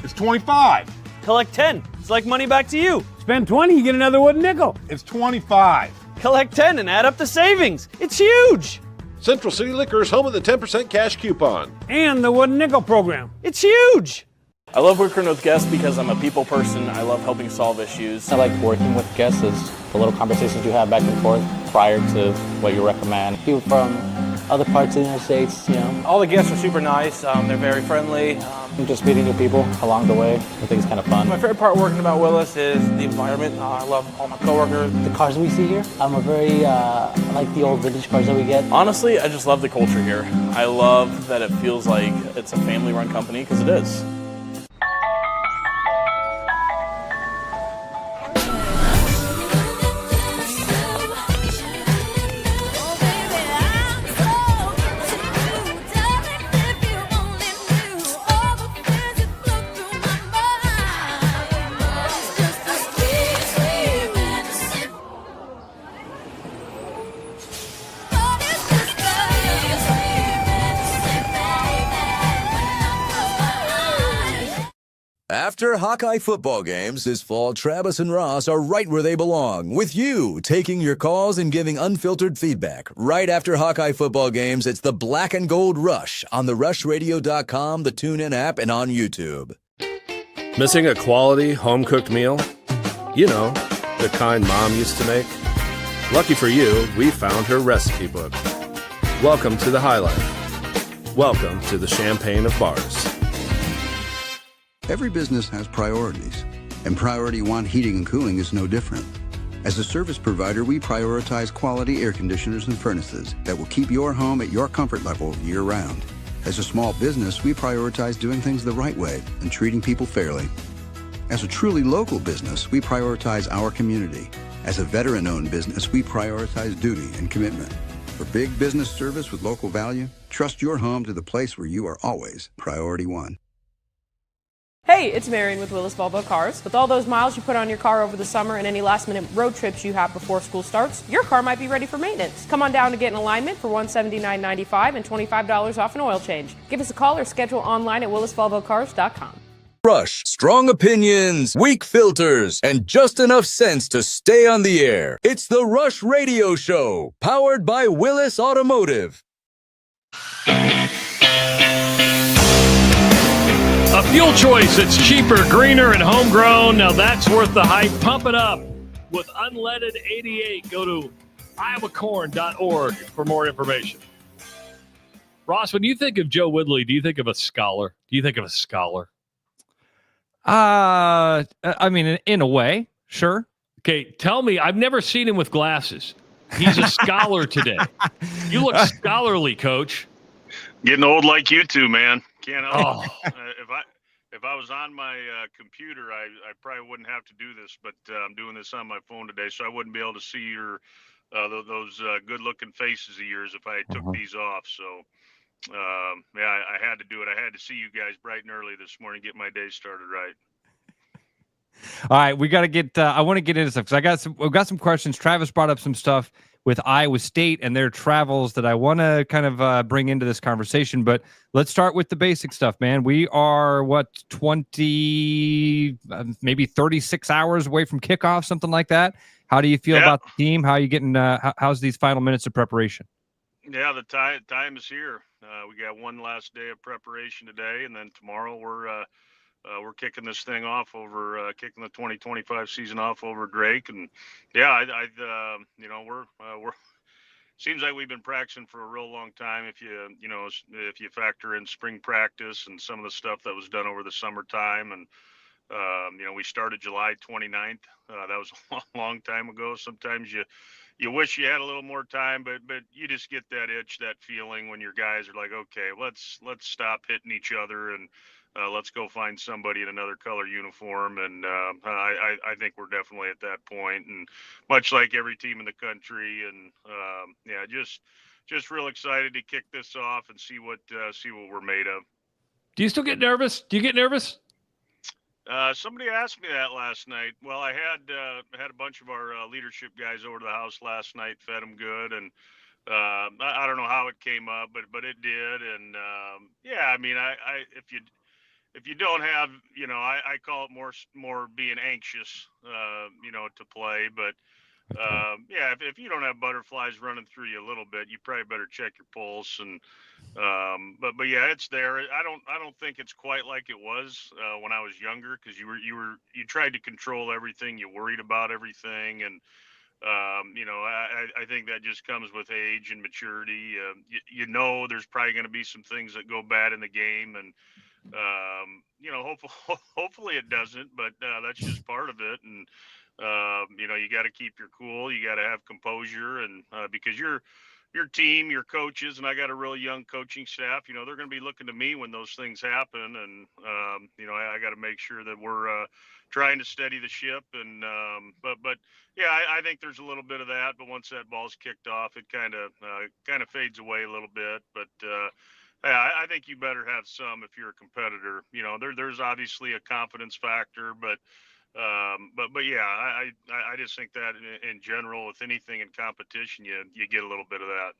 It's $25. Collect 10. It's like money back to you. Spend 20, you get another wooden nickel. It's $25. Collect 10 and add up the savings. It's huge. Central City Liquors, home of the 10% cash coupon. And the wooden nickel program. It's huge. I love working with guests because I'm a people person. I love helping solve issues. I like working with guests is the little conversations you have back and forth prior to what you recommend. People from other parts of the United States, All the guests are super nice. They're very friendly. Just meeting new people along the way. I think it's kind of fun. My favorite part working about Willis is the environment. I love all my coworkers. The cars we see here, I like the old vintage cars that we get. Honestly, I just love the culture here. I love that it feels like it's a family-run company because it is. After Hawkeye football games this fall, Travis and Ross are right where they belong, with you taking your calls and giving unfiltered feedback. Right after Hawkeye football games, it's the Black and Gold Rush on therushradio.com, the TuneIn app, and on YouTube. Missing a quality home-cooked meal? You know, the kind Mom used to make? Lucky for you, we found her recipe book. Welcome to the High Life. Welcome to the Champagne of Bars. Every business has priorities, and Priority One Heating and Cooling is no different. As a service provider, we prioritize quality air conditioners and furnaces that will keep your home at your comfort level year-round. As a small business, we prioritize doing things the right way and treating people fairly. As a truly local business, we prioritize our community. As a veteran-owned business, we prioritize duty and commitment. For big business service with local value, trust your home to the place where you are always Priority One. Hey, it's Marion with Willis Volvo Cars. With all those miles you put on your car over the summer and any last-minute road trips you have before school starts, your car might be ready for maintenance. Come on down to get an alignment for $179.95 and $25 off an oil change. Give us a call or schedule online at willisvolvocars.com. Rush, strong opinions, weak filters, and just enough sense to stay on the air. It's the Rush Radio Show, powered by Willis Automotive. A fuel choice that's cheaper, greener, and homegrown. Now that's worth the hype. Pump it up with Unleaded 88. Go to iowacorn.org for more information. Ross, when you think of Joe Woodley, do you think of a scholar? I mean, in a way, sure. Okay, tell me, I've never seen him with glasses. He's a scholar today. You look scholarly, Coach. Getting old like you two, man. Can't help Oh. it. If I was on my computer, I probably wouldn't have to do this, but I'm doing this on my phone today, so I wouldn't be able to see your those good-looking faces of yours if I took these off. So, I had to do it. I had to see you guys bright and early this morning, get my day started right. All right, we got to get. I want to get into stuff because we've got some questions. Travis brought up some stuff with Iowa State and their travels that I want to kind of bring into this conversation. But let's start with the basic stuff, man. We are 20, maybe 36 hours away from kickoff, something like that. How do you feel about the team? How are you getting? How's these final minutes of preparation? Yeah, the time is here. We got one last day of preparation today, and then tomorrow we're kicking this thing off over kicking the 2025 season off over Drake, and yeah, we're seems like we've been practicing for a real long time. If you factor in spring practice and some of the stuff that was done over the summertime, and we started July 29th. That was a long time ago. Sometimes you wish you had a little more time, but you just get that itch, that feeling when your guys are like, okay, let's stop hitting each other and let's go find somebody in another color uniform. And I think we're definitely at that point, and much like every team in the country. And just real excited to kick this off and see what we're made of. Do you still get nervous? Do you get nervous? Somebody asked me that last night. Well, I had a bunch of our leadership guys over to the house last night, fed them good, and I don't know how it came up, but it did. And I mean, if you don't have, I call it more being anxious, to play. But if you don't have butterflies running through you a little bit, you probably better check your pulse. And but yeah, it's there. I don't think it's quite like it was when I was younger, because you tried to control everything, you worried about everything, and I think that just comes with age and maturity. There's probably going to be some things that go bad in the game, and hopefully it doesn't, but that's just part of it. And you got to keep your cool, you got to have composure, and because your team, your coaches, and I got a really young coaching staff, they're going to be looking to me when those things happen. And I got to make sure that we're trying to steady the ship. And but yeah, I think there's a little bit of that, but once that ball's kicked off, it kind of fades away a little bit. But I think you better have some if you're a competitor. There's obviously a confidence factor, but yeah, I just think that in general, with anything in competition, you get a little bit of that.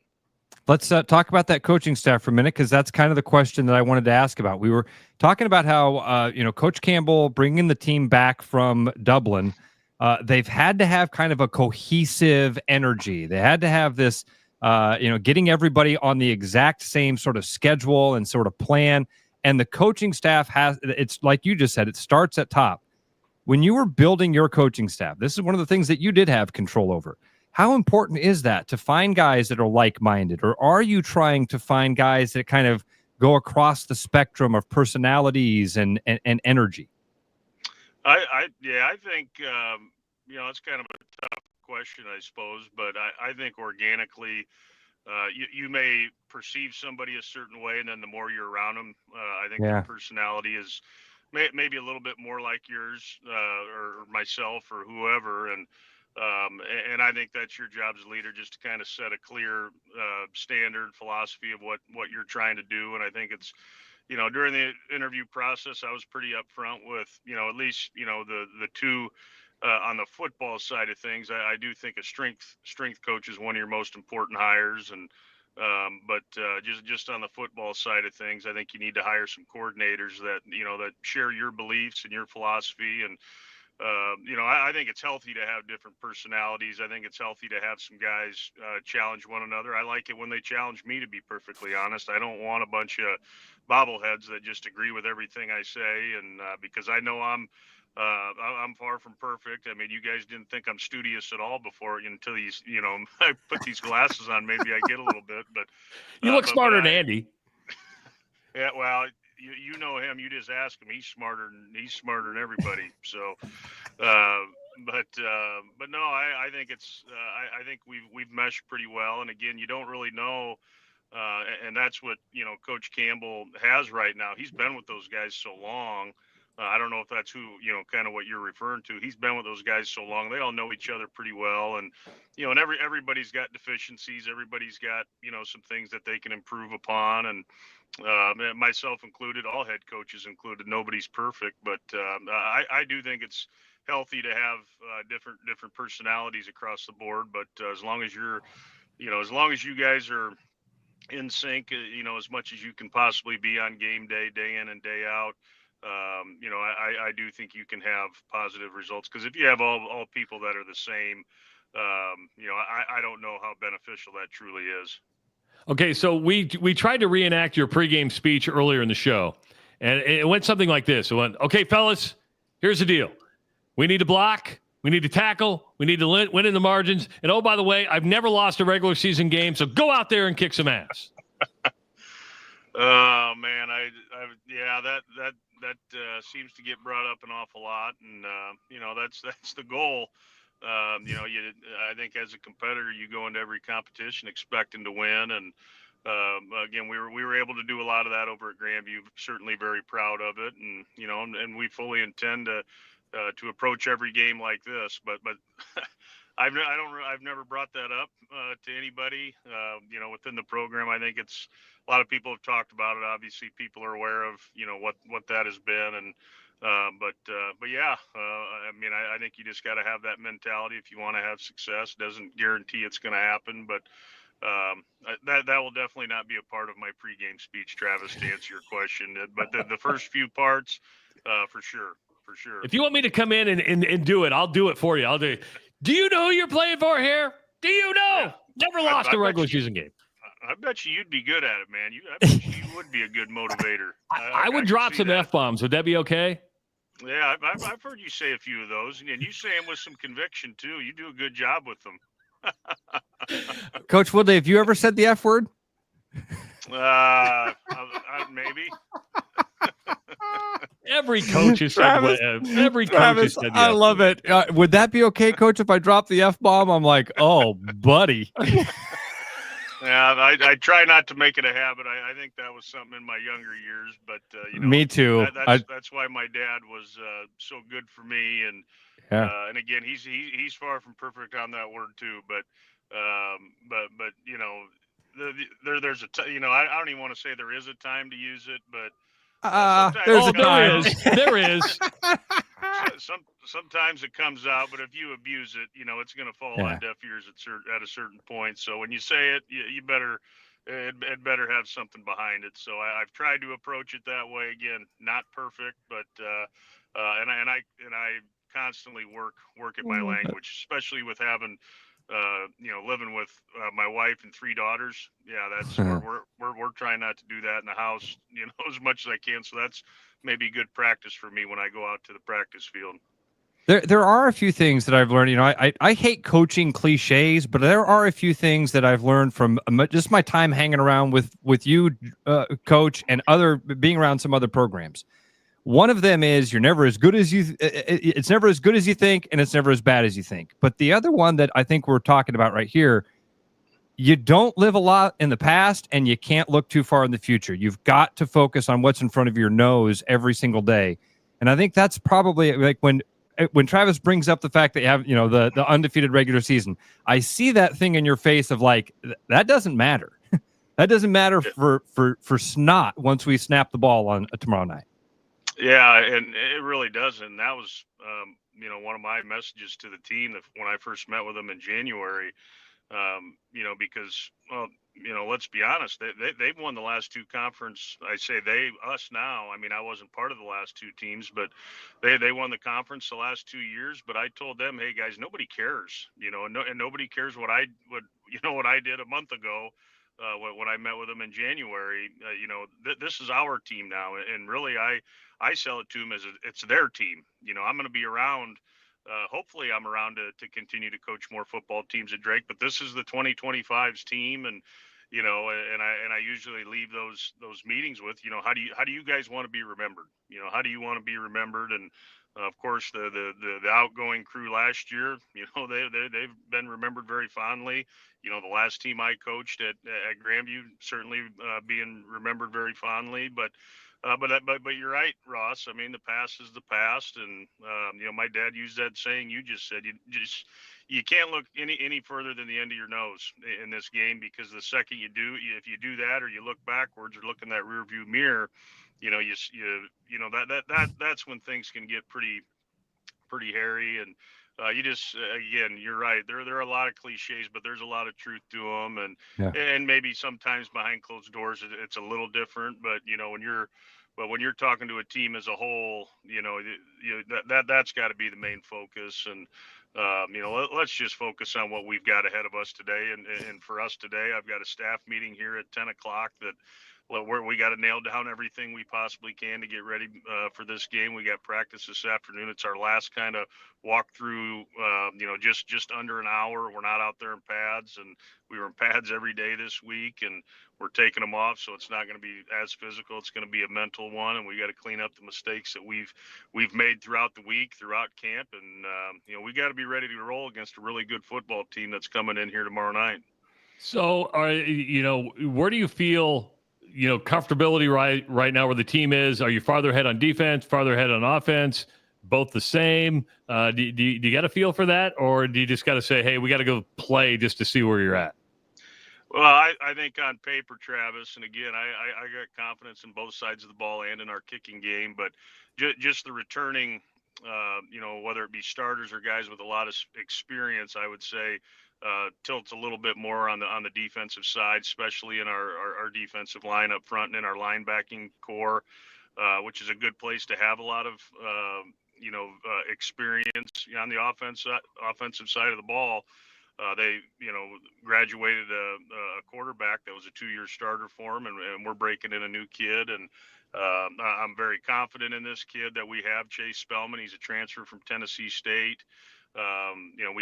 Let's talk about that coaching staff for a minute, because that's kind of the question that I wanted to ask about. We were talking about how, Coach Campbell bringing the team back from Dublin, they've had to have kind of a cohesive energy. They had to have this, getting everybody on the exact same sort of schedule and sort of plan. And the coaching staff it's like you just said, it starts at top. When you were building your coaching staff, this is one of the things that you did have control over. How important is that to find guys that are like-minded, or are you trying to find guys that kind of go across the spectrum of personalities and energy? I think it's kind of a tough question, I suppose, but I think organically, you may perceive somebody a certain way, and then the more you're around them, I think their personality is maybe a little bit more like yours, or myself or whoever, and I think that's your job as a leader, just to kind of set a clear standard philosophy of what you're trying to do. And I think it's, during the interview process, I was pretty upfront with, at least, the two on the football side of things. I do think a strength coach is one of your most important hires. And but just on the football side of things, I think you need to hire some coordinators that, that share your beliefs and your philosophy. And I think it's healthy to have different personalities. I think it's healthy to have some guys challenge one another. I like it when they challenge me, to be perfectly honest. I don't want a bunch of bobbleheads that just agree with everything I say. And because I know I'm far from perfect. I mean, you guys didn't think I'm studious at all before, until these, I put these glasses on. Maybe I get a little bit, but you look smarter than Andy. Yeah, well, you know him. You just ask him. He's smarter than everybody. So, but no, I think it's. I think we've meshed pretty well. And again, you don't really know, and that's what Coach Campbell has right now. He's been with those guys so long. I don't know if that's who, kind of what you're referring to. He's been with those guys so long. They all know each other pretty well. And, and everybody's got deficiencies. Everybody's got, some things that they can improve upon. And myself included, all head coaches included, nobody's perfect. But I do think it's healthy to have different personalities across the board. But as long as you're, as long as you guys are in sync, as much as you can possibly be on game day in and day out, I do think you can have positive results, because if you have all people that are the same, I don't know how beneficial that truly is. Okay, so we tried to reenact your pregame speech earlier in the show, and it went something like this. It went, okay, fellas, here's the deal. We need to block. We need to tackle. We need to win in the margins. And, oh, by the way, I've never lost a regular season game, so go out there and kick some ass. Oh, man, that seems to get brought up an awful lot, and that's the goal. I think as a competitor, you go into every competition expecting to win, and again, we were able to do a lot of that over at Grandview. Certainly, very proud of it, and and we fully intend to approach every game like this. But I've never brought that up to anybody, within the program. I think it's a lot of people have talked about it. Obviously, people are aware of, what that has been. And, but yeah, I mean, I think you just got to have that mentality if you want to have success. Doesn't guarantee it's going to happen, but that will definitely not be a part of my pregame speech, Travis, to answer your question. But the first few parts, for sure. If you want me to come in and do it, I'll do it for you. I'll do it. Do you know who you're playing for here? Do you know? Yeah. Never lost a regular season game. I bet you'd be good at it, man. I bet you would be a good motivator. I would drop some F-bombs. Would that be okay? Yeah, I've heard you say a few of those, and you say them with some conviction, too. You do a good job with them. Coach Woodley, have you ever said the F word? Maybe. Every coach has said every coach has said I love it. Would that be okay, Coach, if I drop the F-bomb? I'm like, oh, buddy. Yeah, I try not to make it a habit. I think that was something in my younger years, but me too. That's why my dad was so good for me, and and again, he's far from perfect on that word too. But there's a I don't even want to say there is a time to use it, but There's a it time. There is. Sometimes it comes out, but if you abuse it, it's going to fall on deaf ears at a certain point. So when you say it, you better it better have something behind it. So I've tried to approach it that way. Again, not perfect, but and I constantly work at my language, especially with having living with my wife and 3 daughters. Yeah, that's we're trying not to do that in the house, as much as I can. So that's maybe good practice for me when I go out to the practice field. There are a few things that I've learned. I hate coaching cliches, but there are a few things that I've learned from just my time hanging around with you, Coach, and being around some other programs. One of them is you're never as good as you. It's never as good as you think, and it's never as bad as you think. But the other one that I think we're talking about right here, you don't live a lot in the past, and you can't look too far in the future. You've got to focus on what's in front of your nose every single day, and I think that's probably like when Travis brings up the fact that you have the undefeated regular season. I see that thing in your face of like that doesn't matter. That doesn't matter for snot once we snap the ball on tomorrow night. Yeah, and it really doesn't. And that was, one of my messages to the team when I first met with them in January, because, let's be honest, they've won the last 2 conference. I say us now. I mean, I wasn't part of the last 2 teams, but they won the conference the last 2 years. But I told them, hey guys, nobody cares, and nobody cares what I did a month ago. When I met with them in January, this is our team now, and really, I sell it to them as it's their team. I'm going to be around. Hopefully, I'm around to continue to coach more football teams at Drake. But this is the 2025's team, and I usually leave those meetings with, how do you guys want to be remembered? How do you want to be remembered? And of course, the outgoing crew last year, they've been remembered very fondly. The last team I coached at Grandview certainly being remembered very fondly. But you're right, Ross. I mean, the past is the past, and my dad used that saying you just said. You can't look any further than the end of your nose in this game, because the second if you do that, or you look backwards or look in that rear view mirror, that's when things can get pretty hairy. And again, you're right. There are a lot of cliches, but there's a lot of truth to them, and maybe sometimes behind closed doors it's a little different. But when you're talking to a team as a whole, that's got to be the main focus. And let's just focus on what we've got ahead of us today. And for us today, I've got a staff meeting here at 10 o'clock where we got to nail down everything we possibly can to get ready for this game. We got practice this afternoon. It's our last kind of walk through, just under an hour. We're not out there in pads, and we were in pads every day this week, and we're taking them off. So it's not going to be as physical. It's going to be a mental one, and we got to clean up the mistakes that we've made throughout the week, throughout camp. And, we got to be ready to roll against a really good football team that's coming in here tomorrow night. So, where do you feel, comfortability right now where the team is? Are you farther ahead on defense, farther ahead on offense, both the same? Do you got a feel for that, or do you just got to say, hey, we got to go play just to see where you're at? Well, I think on paper, Travis, and again, I got confidence in both sides of the ball and in our kicking game, but just the returning, whether it be starters or guys with a lot of experience, I would say, tilts a little bit more on the defensive side, especially in our defensive line up front and in our linebacking core, which is a good place to have a lot of experience on the offensive side of the ball. They graduated a quarterback that was a 2-year starter for him, and we're breaking in a new kid, and I'm very confident in this kid that we have, Chase Spellman. He's a transfer from Tennessee State.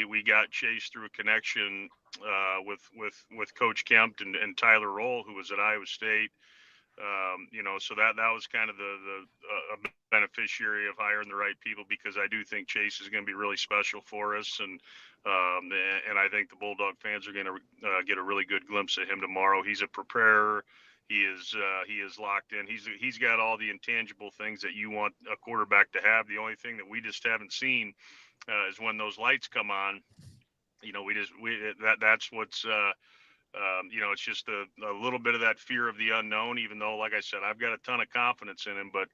We got Chase through a connection with Coach Kemp and Tyler Roll, who was at Iowa State. So that was kind of a beneficiary of hiring the right people, because I do think Chase is going to be really special for us, and I think the Bulldog fans are going to get a really good glimpse of him tomorrow. He's a preparer. He is locked in. He's got all the intangible things that you want a quarterback to have. The only thing that we just haven't seen is when those lights come on. That's what's It's just a little bit of that fear of the unknown, even though, like I said, I've got a ton of confidence in him. But,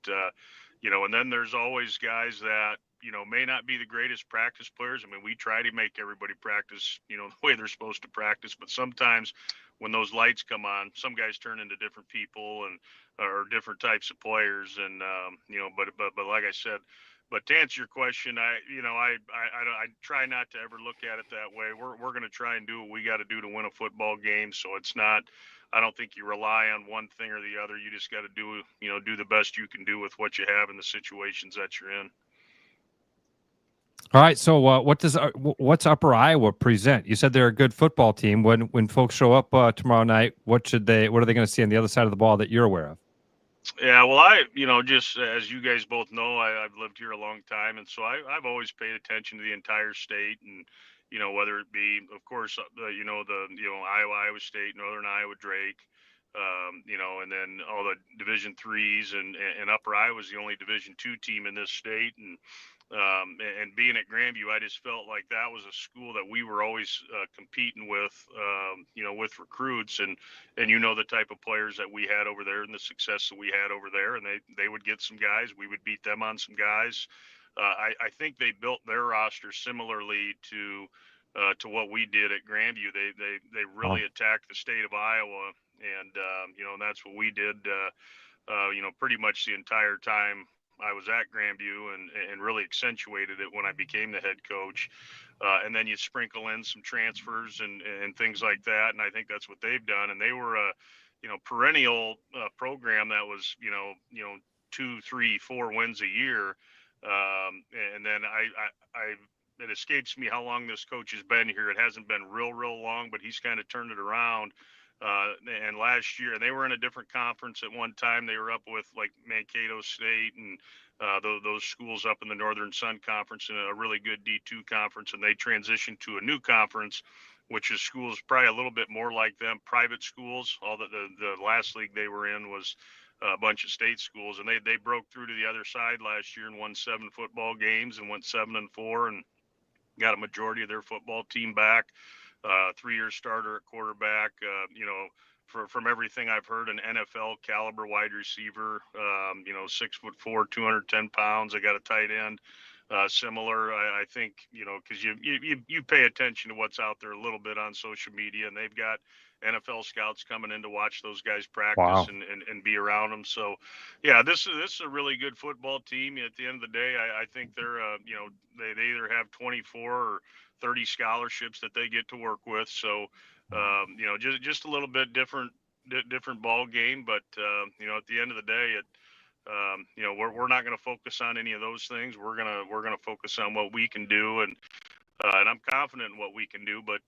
and then there's always guys that, may not be the greatest practice players. I mean, we try to make everybody practice, the way they're supposed to practice. But sometimes when those lights come on, some guys turn into different people or different types of players. And, but like I said, but to answer your question, I try not to ever look at it that way. We're going to try and do what we got to do to win a football game. So it's not, I don't think you rely on one thing or the other. You just got to do the best you can do with what you have in the situations that you're in. All right. So what's Upper Iowa present? You said they're a good football team. When folks show up tomorrow night, what are they going to see on the other side of the ball that you're aware of? Yeah, well, just as you guys both know, I've lived here a long time, and so I've always paid attention to the entire state, and whether it be, of course, Iowa State, Northern Iowa, Drake, and then all the Division threes, and Upper Iowa is the only Division II team in this state, and being at Grandview, I just felt like that was a school that we were always competing with, with recruits, and the type of players that we had over there and the success that we had over there, and they would get some guys, we would beat them on some guys. I think they built their roster similarly to what we did at Grandview. They really attacked the state of Iowa, and that's what we did. Pretty much the entire time I was at Grandview, and really accentuated it when I became the head coach. And then you sprinkle in some transfers and things like that. And I think that's what they've done. And they were a, perennial program that was, 2, 3, 4 wins a year. And then it escapes me how long this coach has been here. It hasn't been real long, but he's kind of turned it around. And last year, they were in a different conference at one time. They were up with like Mankato State and those schools up in the Northern Sun Conference, in a really good D2 conference. And they transitioned to a new conference, which is schools probably a little bit more like them, private schools. All the last league they were in was a bunch of state schools, and they broke through to the other side last year and won 7 football games and went 7-4 and got a majority of their football team back. 3-year starter at quarterback, from everything I've heard, an NFL caliber wide receiver, 6'4", 210 pounds. They got a tight end, similar. I think, because you pay attention to what's out there a little bit on social media, and they've got NFL scouts coming in to watch those guys practice and be around them. So, yeah, this is a really good football team. At the end of the day, I think they're, they either have 24 or 30 scholarships that they get to work with. So, just a little bit different ball game. But, at the end of the day, we're not going to focus on any of those things. We're going to focus on what we can do. And I'm confident in what we can do, but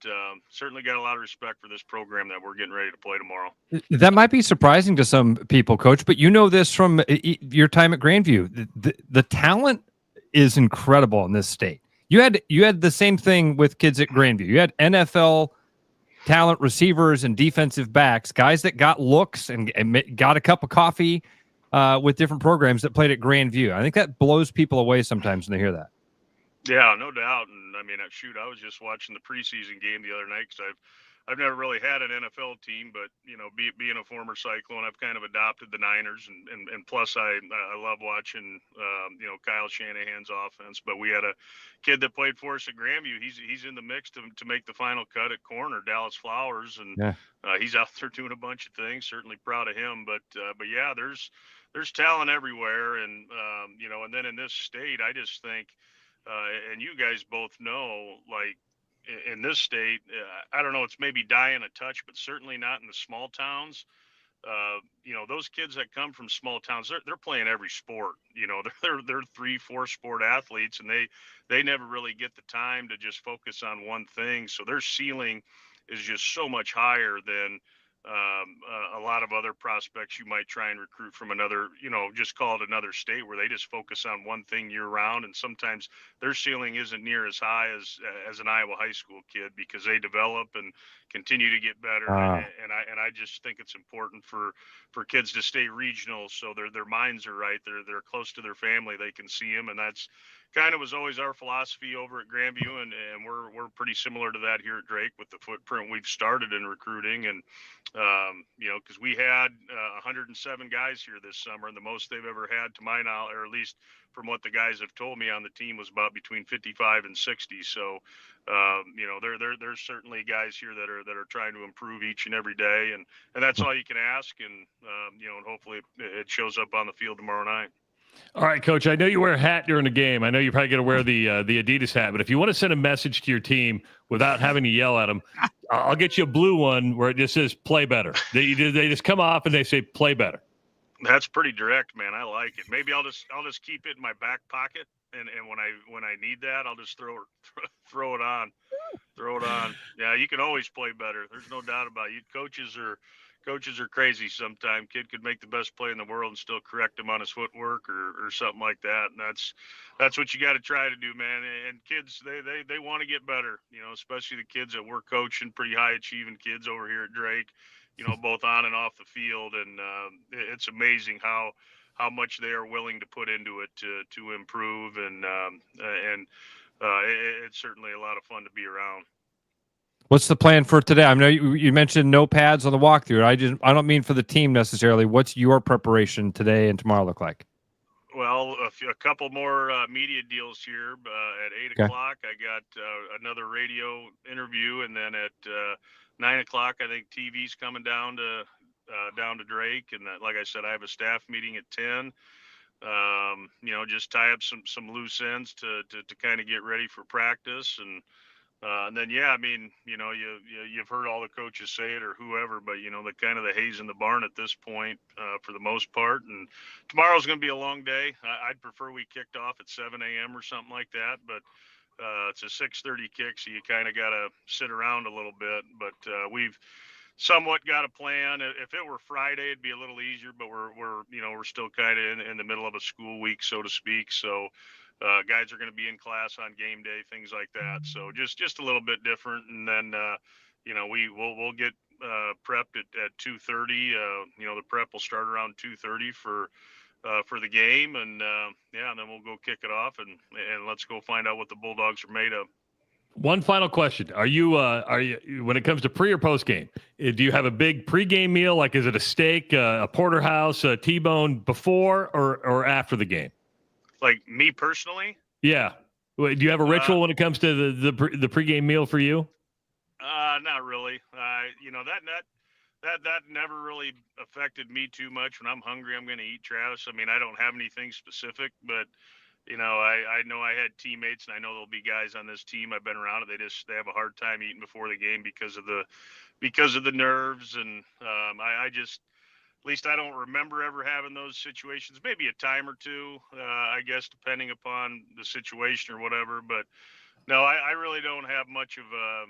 certainly got a lot of respect for this program that we're getting ready to play tomorrow. That might be surprising to some people, Coach, but this from your time at Grandview. The talent is incredible in this state. You had the same thing with kids at Grandview. You had NFL talent receivers and defensive backs, guys that got looks and got a cup of coffee with different programs that played at Grandview. I think that blows people away sometimes when they hear that. Yeah, no doubt. And I mean, I was just watching the preseason game the other night, because I've never really had an NFL team, but being a former Cyclone, I've kind of adopted the Niners, and plus I love watching Kyle Shanahan's offense. But we had a kid that played for us at Grandview. He's in the mix to make the final cut at corner, Dallas Flowers, and he's out there doing a bunch of things. Certainly proud of him. But yeah, there's talent everywhere, and and then in this state, I just think. And you guys both know, like in this state, I don't know, it's maybe dying a touch, but certainly not in the small towns. Those kids that come from small towns, they're playing every sport. They're 3-4 sport athletes, and they never really get the time to just focus on one thing. So their ceiling is just so much higher than a lot of other prospects you might try and recruit from another, just call it another state, where they just focus on one thing year round. And sometimes their ceiling isn't near as high as an Iowa high school kid, because they develop and continue to get better. And I just think it's important for kids to stay regional, so their minds are right. They're close to their family. They can see them, and that's, kind of was always our philosophy over at Grandview, and we're pretty similar to that here at Drake with the footprint we've started in recruiting. And because we had 107 guys here this summer, and the most they've ever had, to my knowledge, or at least from what the guys have told me on the team, was about between 55 and 60. So there's certainly guys here that are trying to improve each and every day, and that's all you can ask. And and hopefully it shows up on the field tomorrow night. All right, Coach, I know you wear a hat during the game. I know you're probably going to wear the Adidas hat, but if you want to send a message to your team without having to yell at them, I'll get you a blue one where it just says "play better." They just come off and they say "play better." That's pretty direct, man. I like it. Maybe I'll just keep it in my back pocket, and when I need that, I'll just throw it on. Throw it on. Yeah, you can always play better. There's no doubt about it. Coaches are crazy sometimes. Kid could make the best play in the world and still correct him on his footwork or something like that. And that's what you got to try to do, man. And kids, they want to get better, especially the kids that we're coaching, pretty high achieving kids over here at Drake, both on and off the field. And it's amazing how much they are willing to put into it to improve. And it's certainly a lot of fun to be around. What's the plan for today? I know you mentioned no pads on the walkthrough. I don't mean for the team necessarily. What's your preparation today and tomorrow look like? Well, a couple more media deals here. At 8 o'clock, I got another radio interview, and then at 9 o'clock, I think TV's coming down to Drake. And like I said, I have a staff meeting at 10. Just tie up some loose ends to kind of get ready for practice. And then, you've heard all the coaches say it or whoever, but, the kind of the haze in the barn at this point for the most part. And tomorrow's going to be a long day. I'd prefer we kicked off at 7 a.m. or something like that, but it's a 6:30 kick, so you kind of got to sit around a little bit. But we've somewhat got a plan. If it were Friday, it'd be a little easier, but we're still kind of in the middle of a school week, so to speak. So guys are going to be in class on game day, things like that. So just a little bit different. And then, we'll get prepped at 2:30. The prep will start around 2:30 for the game. And and then we'll go kick it off and let's go find out what the Bulldogs are made of. One final question. Are you when it comes to pre or post game, do you have a big pregame meal? Like, is it a steak, a porterhouse, a T-bone before or after the game? Like me personally? Yeah. Do you have a ritual when it comes to the pregame meal for you? Not really. That never really affected me too much. When I'm hungry, I'm going to eat, Travis. I mean, I don't have anything specific, but I know I had teammates, and I know there'll be guys on this team. I've been around it. They have a hard time eating before the game because of the nerves, and at least I don't remember ever having those situations. Maybe a time or two, I guess, depending upon the situation or whatever. But no, I really don't have much of a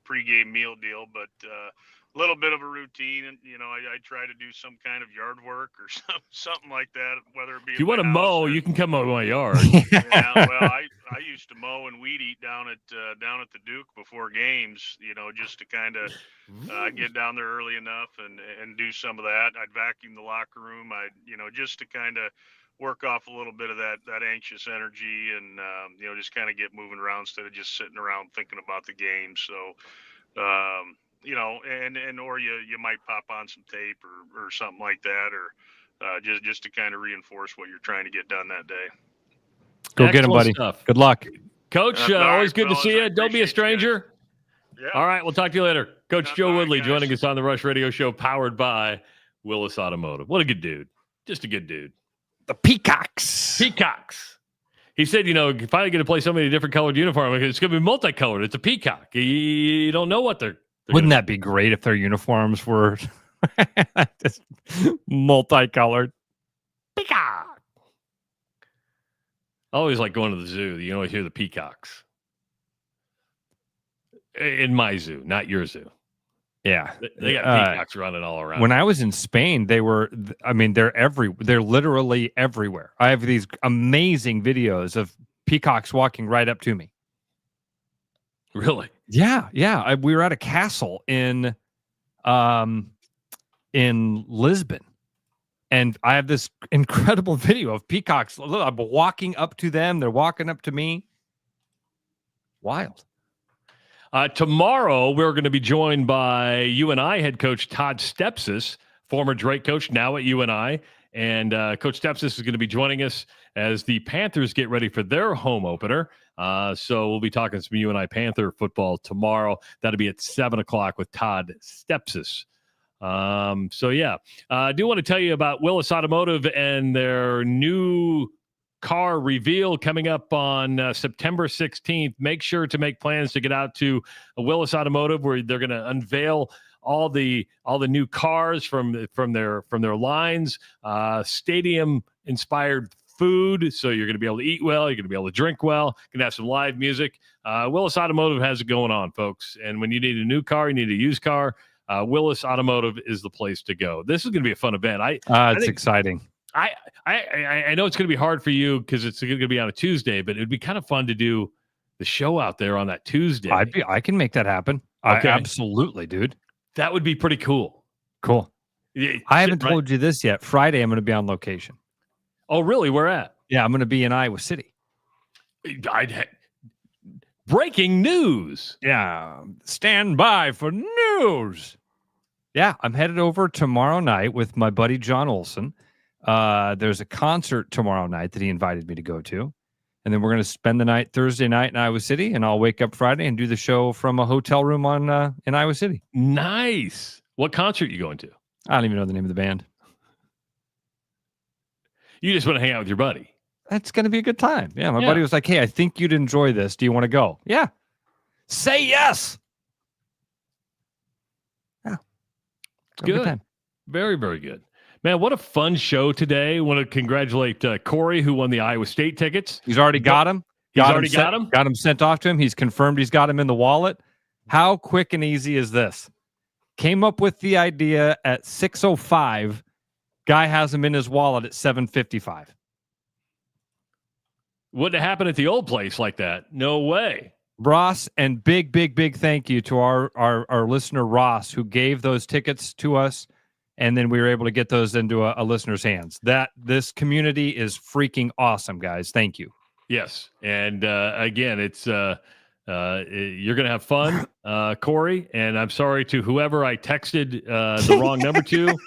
pregame meal deal, but a little bit of a routine. And, I try to do some kind of yard work or something like that, whether it be. If you want to mow, you can come mow my yard. Yeah, well, I used to mow and weed eat down at the Duke before games, just to kind of get down there early enough and do some of that. I'd vacuum the locker room. Just to kind of work off a little bit of that anxious energy and, just kind of get moving around instead of just sitting around thinking about the game. So, or you might pop on some tape or something like that, or just to kind of reinforce what you're trying to get done that day. Go get him, buddy. Stuff. Good luck. Coach, always good to see you. Don't be a stranger. Yeah. All right, we'll talk to you later. Coach Joe Woodley joining us on the Rush Radio Show, powered by Willis Automotive. What a good dude. Just a good dude. The Peacocks. He said, you finally get to play somebody in a different colored uniform. It's going to be multicolored. It's a peacock. You don't know what they're Wouldn't that be great if their uniforms were just multicolored? Peacock. I always like going to the zoo. You always hear the peacocks. In my zoo, not your zoo. Yeah. They got peacocks running all around. When I was in Spain, they're literally everywhere. I have these amazing videos of peacocks walking right up to me. Really? Yeah. We were at a castle in Lisbon, And I have this incredible video of peacocks. Look, I'm walking up to them. They're walking up to me. Wild. Tomorrow, we're going to be joined by UNI head coach Todd Stepsis, former Drake coach, now at UNI. And Coach Stepsis is going to be joining us as the Panthers get ready for their home opener. So we'll be talking some UNI Panther football tomorrow. That'll be at 7 o'clock with Todd Stepsis. I do want to tell you about Willis Automotive and their new car reveal coming up on September 16th. Make sure to make plans to get out to Willis Automotive, where they're going to unveil all the new cars from their lines, stadium inspired food. So you're going to be able to eat well. You're going to be able to drink well. You're going to have some live music. Willis Automotive has it going on, folks. And when you need a new car, you need a used car, Willis Automotive is the place to go. This is going to be a fun event. It's exciting. I know it's going to be hard for you because it's going to be on a Tuesday, but it'd be kind of fun to do the show out there on that Tuesday. I can make that happen. Okay. Absolutely, dude. That would be pretty cool. Cool. I haven't told you this yet. Friday, I'm going to be on location. Oh, really? Where at? Yeah, I'm going to be in Iowa City. Breaking news. Yeah. Stand by for news. Yeah, I'm headed over tomorrow night with my buddy John Olson. There's a concert tomorrow night that he invited me to go to. And then we're going to spend the night Thursday night in Iowa City, and I'll wake up Friday and do the show from a hotel room in Iowa City. Nice. What concert are you going to? I don't even know the name of the band. You just want to hang out with your buddy. That's going to be a good time. Yeah, my buddy was like, hey, I think you'd enjoy this. Do you want to go? Yeah. Say yes. Yeah. Good. Very, very good. Man, what a fun show today. I want to congratulate Corey, who won the Iowa State tickets. He's already got him. Got him sent off to him. He's confirmed he's got him in the wallet. How quick and easy is this? Came up with the idea at 6:05. Guy has him in his wallet at 7:55. Wouldn't have happened at the old place like that. No way. Ross, and big thank you to our listener Ross, who gave those tickets to us. And then we were able to get those into a listener's hands. This community is freaking awesome, guys. Thank you. Yes. And again, it's you're going to have fun, Corey. And I'm sorry to whoever I texted the wrong number to.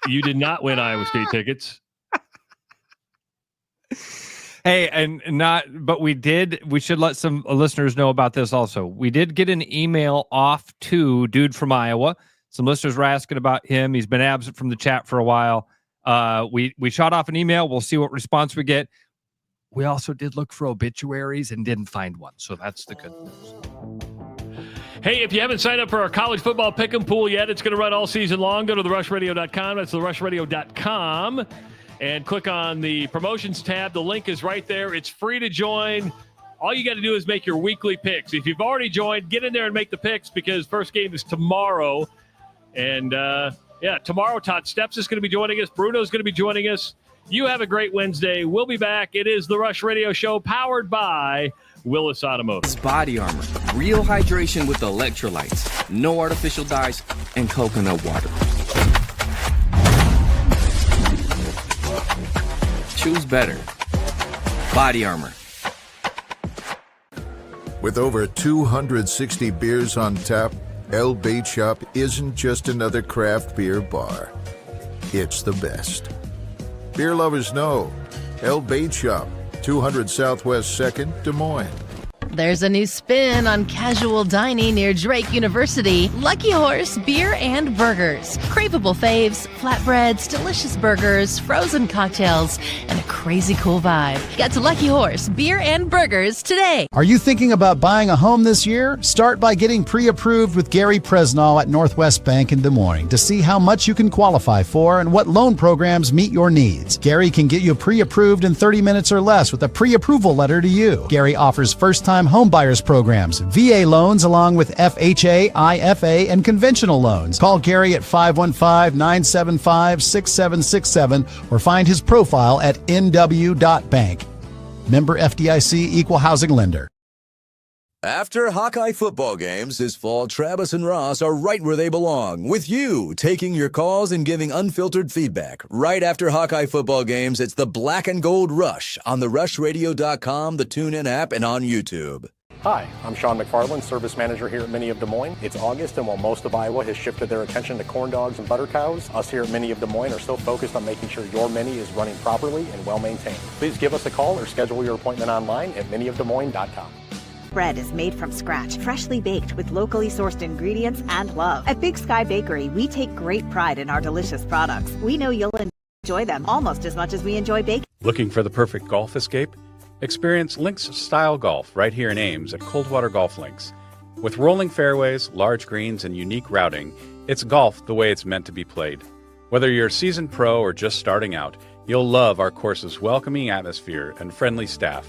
You did not win Iowa State tickets. Hey, but we should let some listeners know about this also. We did get an email off to Dude from Iowa. Some listeners were asking about him. He's been absent from the chat for a while. We shot off an email. We'll see what response we get. We also did look for obituaries and didn't find one. So that's the good news. Hey, if you haven't signed up for our college football pick'em pool yet, it's going to run all season long. Go to therushradio.com. That's therushradio.com. And click on the promotions tab. The link is right there. It's free to join. All you got to do is make your weekly picks. If you've already joined, get in there and make the picks, because first game is tomorrow. And, tomorrow Todd Steps is going to be joining us. Bruno's going to be joining us. You have a great Wednesday. We'll be back. It is the Rush Radio Show, powered by Willis Automotive. It's Body Armor. Real hydration with electrolytes. No artificial dyes and coconut water. Choose better. Body Armor. With over 260 beers on tap, El Bait Shop isn't just another craft beer bar. It's the best. Beer lovers know. El Bait Shop, 200 Southwest 2nd, Des Moines. There's a new spin on casual dining near Drake University. Lucky Horse Beer and Burgers. Craveable faves, flatbreads, delicious burgers, frozen cocktails, and a crazy cool vibe. Get to Lucky Horse Beer and Burgers today. Are you thinking about buying a home this year? Start by getting pre-approved with Gary Presnall at Northwest Bank in Des Moines to see how much you can qualify for and what loan programs meet your needs. Gary can get you pre-approved in 30 minutes or less with a pre-approval letter to you. Gary offers first-time home buyers programs, VA loans along with FHA, IFA, and conventional loans. Call Gary at 515-975-6767 or find his profile at nw.bank. Member FDIC, Equal Housing Lender. After Hawkeye football games this fall, Travis and Ross are right where they belong, with you taking your calls and giving unfiltered feedback. Right after Hawkeye football games, it's the Black and Gold Rush on therushradio.com, the TuneIn app, and on YouTube. Hi, I'm Sean McFarland, service manager here at Mini of Des Moines. It's August, and while most of Iowa has shifted their attention to corn dogs and butter cows, us here at Mini of Des Moines are still focused on making sure your Mini is running properly and well maintained. Please give us a call or schedule your appointment online at miniofdesmoines.com. Bread is made from scratch, freshly baked with locally sourced ingredients and love. At Big Sky Bakery, we take great pride in our delicious products. We know you'll enjoy them almost as much as we enjoy baking. Looking for the perfect golf escape? Experience Links-style golf right here in Ames at Coldwater Golf Links. With rolling fairways, large greens, and unique routing, it's golf the way it's meant to be played. Whether you're a seasoned pro or just starting out, you'll love our course's welcoming atmosphere and friendly staff.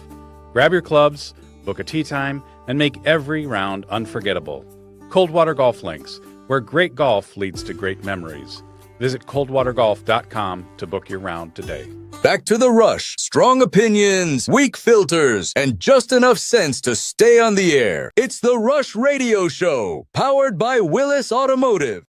Grab your clubs, book a tee time, and make every round unforgettable. Coldwater Golf Links, where great golf leads to great memories. Visit coldwatergolf.com to book your round today. Back to the Rush. Strong opinions, weak filters, and just enough sense to stay on the air. It's the Rush Radio Show, powered by Willis Automotive.